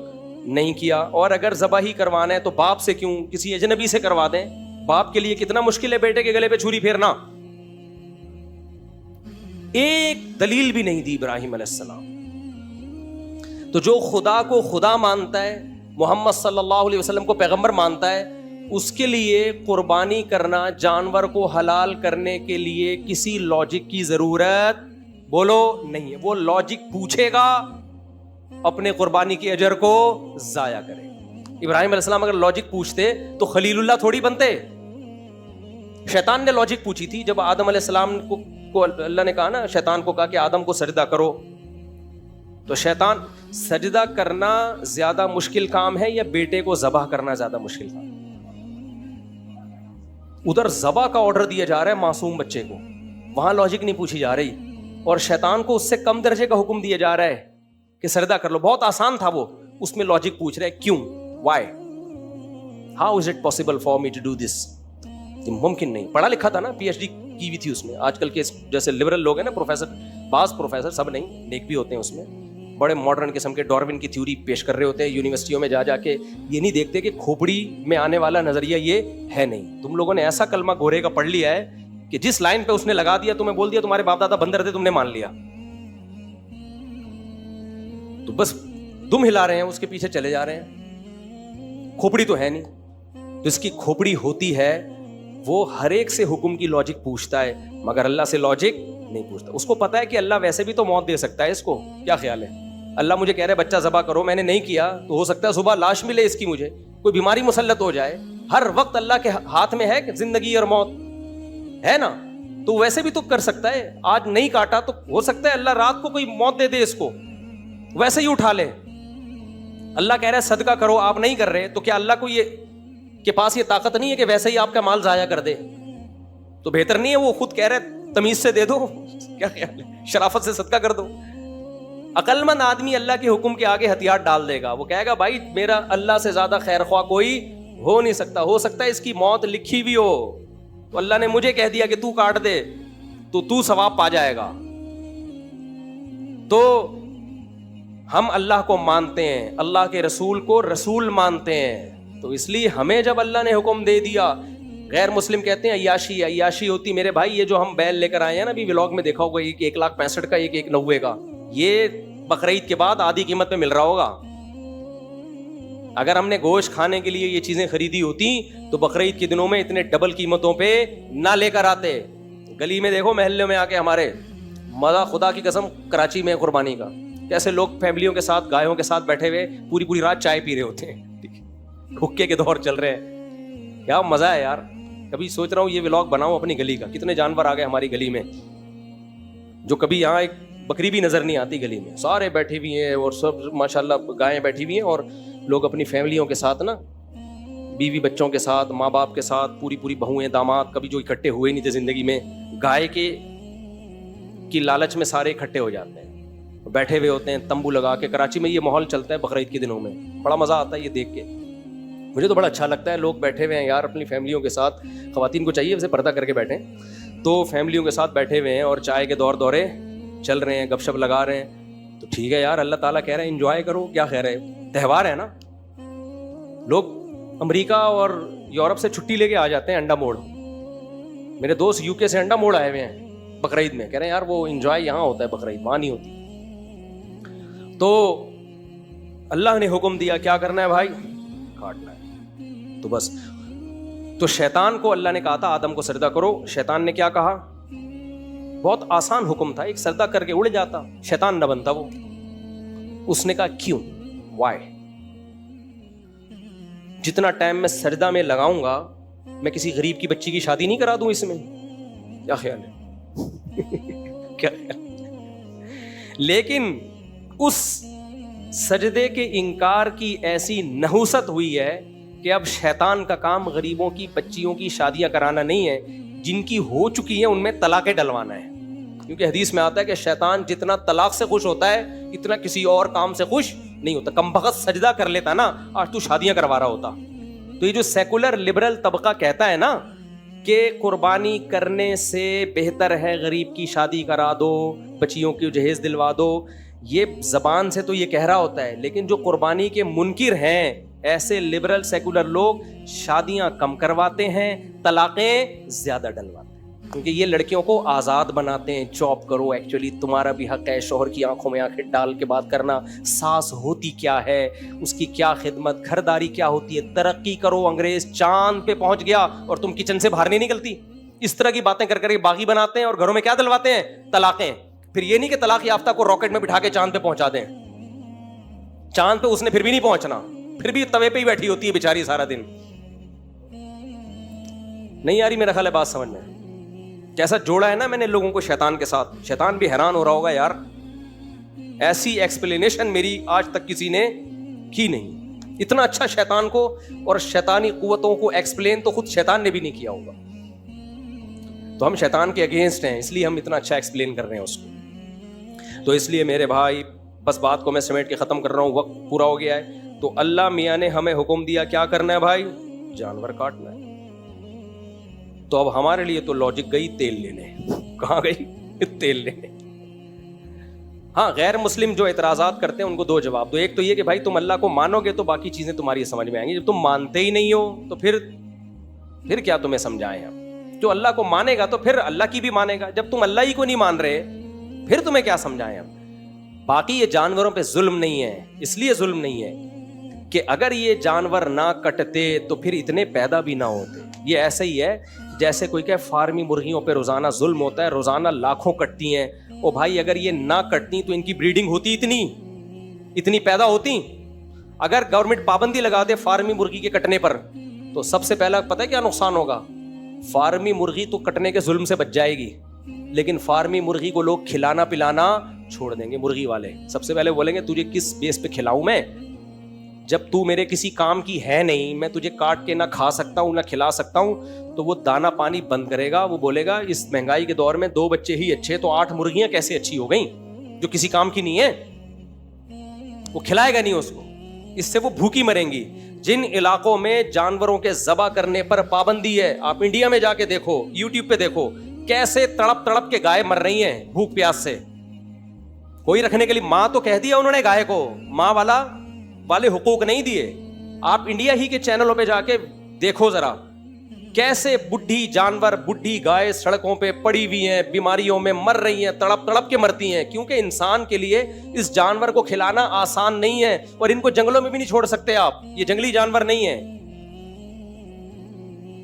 نہیں کیا. اور اگر ذبح ہی کروانا ہے تو باپ سے کیوں، کسی اجنبی سے کروا دیں. باپ کے لیے کتنا مشکل ہے بیٹے کے گلے پہ چھری پھیرنا. ایک دلیل بھی نہیں دی ابراہیم علیہ السلام. تو جو خدا کو خدا مانتا ہے محمد صلی اللہ علیہ وسلم کو پیغمبر مانتا ہے, اس کے لیے قربانی کرنا, جانور کو حلال کرنے کے لیے کسی لاجک کی ضرورت بولو نہیں ہے. وہ لاجک پوچھے گا, اپنے قربانی کی اجر کو ضائع کرے. ابراہیم علیہ السلام اگر لاجک پوچھتے تو خلیل اللہ تھوڑی بنتے. شیطان نے لاجک پوچھی تھی جب آدم علیہ السلام کو اللہ نے کہا نا, شیطان کو کہا کہ آدم کو سجدہ کرو, تو شیطان سجدہ کرنا زیادہ مشکل کام ہے یا بیٹے کو ذبح کرنا زیادہ مشکل کام؟ ادھر ذبح کا آرڈر دیا جا رہا ہے معصوم بچے کو, وہاں لاجک نہیں پوچھی جا رہی, اور شیطان کو اس سے کم درجے کا حکم دیا جا رہا ہے کہ سجدہ کر لو. بہت آسان تھا وہ, اس میں لاجک پوچھ رہے کیوں, why, how is it possible for me to do this. ممکن نہیں. پڑھا لکھا تھا نا, پی ایچ ڈی کی بھی تھی اس میں. آج کل کے جیسے لبرل لوگ ہیں نا, پروفیسر, بعض پروفیسر, سب نہیں, نیک بھی ہوتے ہیں اس میں, بڑے ماڈرن قسم کے ڈاروین کی تھیوری پیش کر رہے ہوتے ہیں یونیورسٹیوں میں جا کے. یہ نہیں دیکھتے کہ کھوپڑی میں آنے والا نظریہ یہ ہے نہیں. تم لوگوں نے ایسا کلمہ گورے کا پڑھ لیا ہے کہ جس لائن پہ اس نے لگا دیا, تمہیں بول دیا تمہارے باپ دادا بندر تھے, تم نے مان لیا, تو بس دم ہلا رہے ہیں, اس کے پیچھے چلے جا رہے ہیں. کھوپڑی تو ہے نہیں. تو اس کی کھوپڑی ہوتی ہے, وہ ہر ایک سے حکم کی لاجک پوچھتا ہے مگر اللہ سے لاجک نہیں پوچھتا. اس کو پتا ہے کہ اللہ ویسے بھی تو موت دے سکتا ہے اس کو. کیا خیال ہے, اللہ مجھے کہہ رہے بچہ ذبح کرو, میں نے نہیں کیا تو ہو سکتا ہے صبح لاش ملے اس کی, مجھے کوئی بیماری مسلط ہو جائے. ہر وقت اللہ کے ہاتھ میں ہے کہ زندگی اور موت ہے نا, تو ویسے بھی تو کر سکتا ہے. آج نہیں کاٹا تو ہو سکتا ہے اللہ رات کو کوئی موت دے دے اس کو, ویسے ہی اٹھا لے. اللہ کہہ رہا ہے صدقہ کرو, آپ نہیں کر رہے, تو کیا اللہ کو یہ کے پاس یہ طاقت نہیں ہے کہ ویسے ہی آپ کا مال ضائع کر دے؟ تو بہتر نہیں ہے وہ خود کہہ رہے تمیز سے دے دو, کیا خیال ہے, شرافت سے صدقہ کر دو. عقل مند آدمی اللہ کے حکم کے آگے ہتھیار ڈال دے گا. وہ کہے گا بھائی میرا اللہ سے زیادہ خیر خواہ کوئی ہو نہیں سکتا. ہو سکتا ہے اس کی موت لکھی بھی ہو, تو اللہ نے مجھے کہہ دیا کہ تو کاٹ دے تو ثواب پا جائے گا. تو ہم اللہ کو مانتے ہیں, اللہ کے رسول کو رسول مانتے ہیں, تو اس لیے ہمیں جب اللہ نے حکم دے دیا, غیر مسلم کہتے ہیں عیاشی ہوتی. میرے بھائی یہ جو ہم بیل لے کر آئے ہیں نا, ابھی ولاگ میں دیکھا ہوگا, ایک 1,65,000 کا, ایک 90,000 کا, یہ بقرعید کے بعد آدھی قیمت پہ مل رہا ہوگا. اگر ہم نے گوشت کھانے کے لیے یہ چیزیں خریدی ہوتی تو بقرعید کے دنوں میں اتنے ڈبل قیمتوں پہ نہ لے کر آتے. گلی میں دیکھو, محلے میں آ کے ہمارے مزہ, خدا کی قسم, کراچی میں قربانی کا, کیسے لوگ فیملیوں کے ساتھ, گایوں کے ساتھ بیٹھے ہوئے پوری رات چائے پی رہے ہوتے ہیں, حکے کے دور چل رہے ہیں. کیا مزہ ہے یار. کبھی سوچ رہا ہوں یہ ولاگ بناؤں اپنی گلی کا. کتنے جانور آ گئے ہماری گلی میں, جو کبھی یہاں ایک بکری بھی نظر نہیں آتی گلی میں, سارے بیٹھے ہوئے ہیں, اور سب ماشاءاللہ گائیں بیٹھی ہوئی ہیں, اور لوگ اپنی فیملیوں کے ساتھ نا, بیوی بچوں کے ساتھ, ماں باپ کے ساتھ, پوری بہویں داماد, کبھی جو اکٹھے ہوئے نہیں تھے زندگی میں, گائے کی لالچ میں سارے اکٹھے ہو جاتے ہیں, بیٹھے ہوئے ہوتے ہیں تمبو لگا کے. کراچی میں یہ ماحول چلتا ہے بقرعید کے دنوں میں, بڑا مزہ آتا ہے یہ دیکھ کے. مجھے تو بڑا اچھا لگتا ہے, لوگ بیٹھے ہوئے ہیں یار اپنی فیملیوں کے ساتھ. خواتین کو چاہیے ویسے پردہ کر کے بیٹھیں, تو فیملیوں کے ساتھ بیٹھے ہوئے ہیں اور چائے کے دورے چل رہے ہیں, گپ شپ لگا رہے ہیں. تو ٹھیک ہے یار, اللہ تعالیٰ کہہ رہے ہیں انجوائے کرو, کیا خیر ہے, تہوار ہے نا. لوگ امریکہ اور یورپ سے چھٹی لے کے آ جاتے ہیں انڈا موڑ. میرے دوست یو کے سے انڈا موڑ آئے ہوئے ہیں بقرعید میں, کہہ رہے ہیں یار وہ انجوائے یہاں ہوتا ہے, بقرعید وہاں نہیں ہوتی. تو اللہ نے حکم دیا کیا کرنا ہے بھائی, کاٹنا ہے. تو بس, تو شیطان کو اللہ نے کہا تھا آدم کو سجدہ کرو. شیطان نے کیا کہا, بہت آسان حکم تھا, ایک سجدہ کر کے اڑ جاتا, شیطان نہ بنتا وہ. اس نے کہا کیوں, وائی, جتنا ٹائم میں سجدہ میں لگاؤں گا, میں کسی غریب کی بچی کی شادی نہیں کرا دوں اس میں. کیا خیال ہے, کیا خیال. لیکن اس سجدے کے انکار کی ایسی نحوست ہوئی ہے کہ اب شیطان کا کام غریبوں کی بچیوں کی شادیاں کرانا نہیں ہے, جن کی ہو چکی ہیں ان میں طلاقیں ڈلوانا ہے. کیونکہ حدیث میں آتا ہے کہ شیطان جتنا طلاق سے خوش ہوتا ہے اتنا کسی اور کام سے خوش نہیں ہوتا. کم بخت سجدہ کر لیتا نا, آج تو شادیاں کروا رہا ہوتا. تو یہ جو سیکولر لبرل طبقہ کہتا ہے نا کہ قربانی کرنے سے بہتر ہے غریب کی شادی کرا دو, بچیوں کی جہیز دلوا دو, یہ زبان سے تو یہ کہہ رہا ہوتا ہے, لیکن جو قربانی کے منکر ہیں ایسے لبرل سیکولر لوگ شادیاں کم کرواتے ہیں, طلاقیں زیادہ ڈلواتے ہیں. کیونکہ یہ لڑکیوں کو آزاد بناتے ہیں. جاب کرو, ایکچولی تمہارا بھی حق ہے شوہر کی آنکھوں میں آنکھیں ڈال کے بات کرنا, ساس ہوتی کیا ہے, اس کی کیا خدمت, گھرداری کیا ہوتی ہے, ترقی کرو. انگریز چاند پہ پہنچ گیا اور تم کچن سے باہر نہیں نکلتی. اس طرح کی باتیں کر کے باغی بناتے ہیں اور گھروں میں کیا دلواتے ہیں, طلاقیں. پھر یہ نہیں کہ طلاق یافتہ کو راکٹ میں بٹھا کے چاند پہ پہنچا دیں. چاند پہ اس نے پھر بھی نہیں پہنچنا, پھر بھی توے پہ ہی بیٹھی ہوتی ہے بیچاری سارا دن. نہیں آ رہی میرا خیال ہے بات سمجھ میں. کیسا جوڑا ہے نا میں نے لوگوں کو شیطان کے ساتھ. شیطان بھی حیران ہو رہا ہوگا یار, ایسی ایکسپلینیشن میری آج تک کسی نے کی نہیں. اتنا اچھا شیطان کو اور شیطانی قوتوں کو ایکسپلین تو خود شیطان نے بھی نہیں کیا ہوگا. تو ہم شیطان کے اگینسٹ ہیں, اس لیے ہم اتنا اچھا ایکسپلین کر رہے ہیں اس کو. تو اس لیے میرے بھائی بس بات کو میں سمیٹ کے ختم کر رہا ہوں, وقت پورا ہو گیا ہے. تو اللہ میاں نے ہمیں حکم دیا کیا کرنا ہے بھائی, جانور کاٹنا ہے. تو اب ہمارے لیے تو لاجک گئی تیل لینے. کہاں گئی؟ تیل لینے. ہاں غیر مسلم جو اعتراضات کرتے ہیں ان کو دو جواب دو. ایک تو یہ کہ بھائی تم اللہ کو مانو گے تو باقی چیزیں تمہاری سمجھ میں آئیں گی. جب تم مانتے ہی نہیں ہو تو پھر کیا تمہیں سمجھائیں ہم. جو اللہ کو مانے گا تو پھر اللہ کی بھی مانے گا. جب تم اللہ ہی کو نہیں مان رہے پھر تمہیں کیا سمجھائیں ہم. باقی یہ جانوروں پہ ظلم نہیں ہے, اس لیے ظلم نہیں ہے کہ اگر یہ جانور نہ کٹتے تو پھر اتنے پیدا بھی نہ ہوتے. یہ ایسا ہی ہے جیسے کوئی کہ فارمی مرغیوں پہ روزانہ ظلم ہوتا ہے, روزانہ لاکھوں کٹتی ہیں. او بھائی اگر یہ نہ کٹتی تو ان کی بریڈنگ ہوتی اتنی پیدا ہوتی. اگر گورنمنٹ پابندی لگا دے فارمی مرغی کے کٹنے پر تو سب سے پہلا پتہ ہے کیا نقصان ہوگا. فارمی مرغی تو کٹنے کے ظلم سے بچ جائے گی, لیکن فارمی مرغی کو لوگ کھلانا پلانا چھوڑ دیں گے. مرغی والے سب سے پہلے بولیں گے تجھے کس بیس پہ کھلاؤں میں, جب تو میرے کسی کام کی ہے نہیں, میں تجھے کاٹ کے نہ کھا سکتا ہوں نہ کھلا سکتا ہوں. تو وہ دانا پانی بند کرے گا. وہ بولے گا اس مہنگائی کے دور میں 2 بچے ہی اچھے, تو 8 مرغیاں کیسے اچھی ہو گئیں جو کسی کام کی نہیں ہے. وہ کھلائے گا نہیں اس کو, اس سے وہ بھوکی مریں گی. جن علاقوں میں جانوروں کے ذبح کرنے پر پابندی ہے, آپ انڈیا میں جا کے دیکھو, یوٹیوب پہ دیکھو کیسے تڑپ کے گائے مر رہی ہیں بھوک پیاس سے. کوئی رکھنے کے لیے ماں تو کہہ دیا انہوں نے گائے کو, ماں والے حقوق نہیں دیے. آپ انڈیا ہی کے چینلوں پہ جا کے دیکھو ذرا کیسے بڈھی جانور, بڈھی گائے سڑکوں پہ پڑی ہوئی ہیں, بیماریوں میں مر رہی ہیں, تڑپ کے مرتی ہیں. کیونکہ انسان کے لیے اس جانور کو کھلانا آسان نہیں ہے, اور ان کو جنگلوں میں بھی نہیں چھوڑ سکتے آپ. یہ جنگلی جانور نہیں ہے,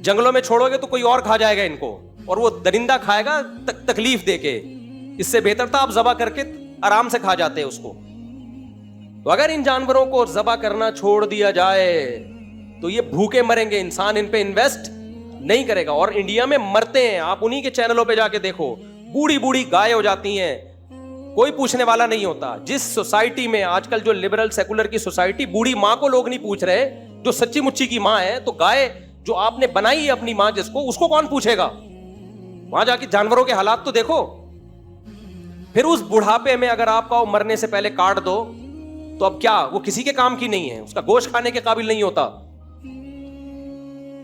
جنگلوں میں چھوڑو گے تو کوئی اور کھا جائے گا ان کو, اور وہ درندہ کھائے گا تکلیف دے کے. اس سے بہتر تھا آپ ذبح کر کے آرام سے کھا جاتے اس کو. تو اگر ان جانوروں کو ذبح کرنا چھوڑ دیا جائے تو یہ بھوکے مریں گے, انسان ان پہ انویسٹ نہیں کرے گا. اور انڈیا میں مرتے ہیں, آپ انہی کے چینلوں پہ جا کے دیکھو, بوڑھی گائے ہو جاتی ہیں, کوئی پوچھنے والا نہیں ہوتا. جس سوسائٹی میں آج کل جو لبرل سیکولر کی سوسائٹی, بوڑھی ماں کو لوگ نہیں پوچھ رہے جو سچی مچی کی ماں ہے. تو گائے جو آپ نے بنائی ہے اپنی ماں جس کو, اس کو کون پوچھے گا. وہاں جا کے جانوروں کے حالات تو دیکھو. پھر اس بڑھاپے میں اگر آپ کا مرنے سے پہلے کاٹ دو تو اب کیا وہ کسی کے کام کی نہیں ہے, اس کا گوشت کھانے کے قابل نہیں ہوتا.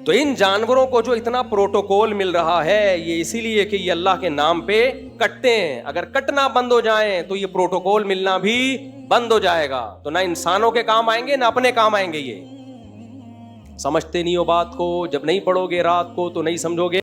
تو ان جانوروں کو جو اتنا پروٹوکول مل رہا ہے یہ اسی لیے کہ یہ اللہ کے نام پہ کٹتے ہیں. اگر کٹنا بند ہو جائیں تو یہ پروٹوکول ملنا بھی بند ہو جائے گا. تو نہ انسانوں کے کام آئیں گے نہ اپنے کام آئیں گے. یہ سمجھتے نہیں ہو بات کو, جب نہیں پڑھو گے رات کو تو نہیں سمجھو گے.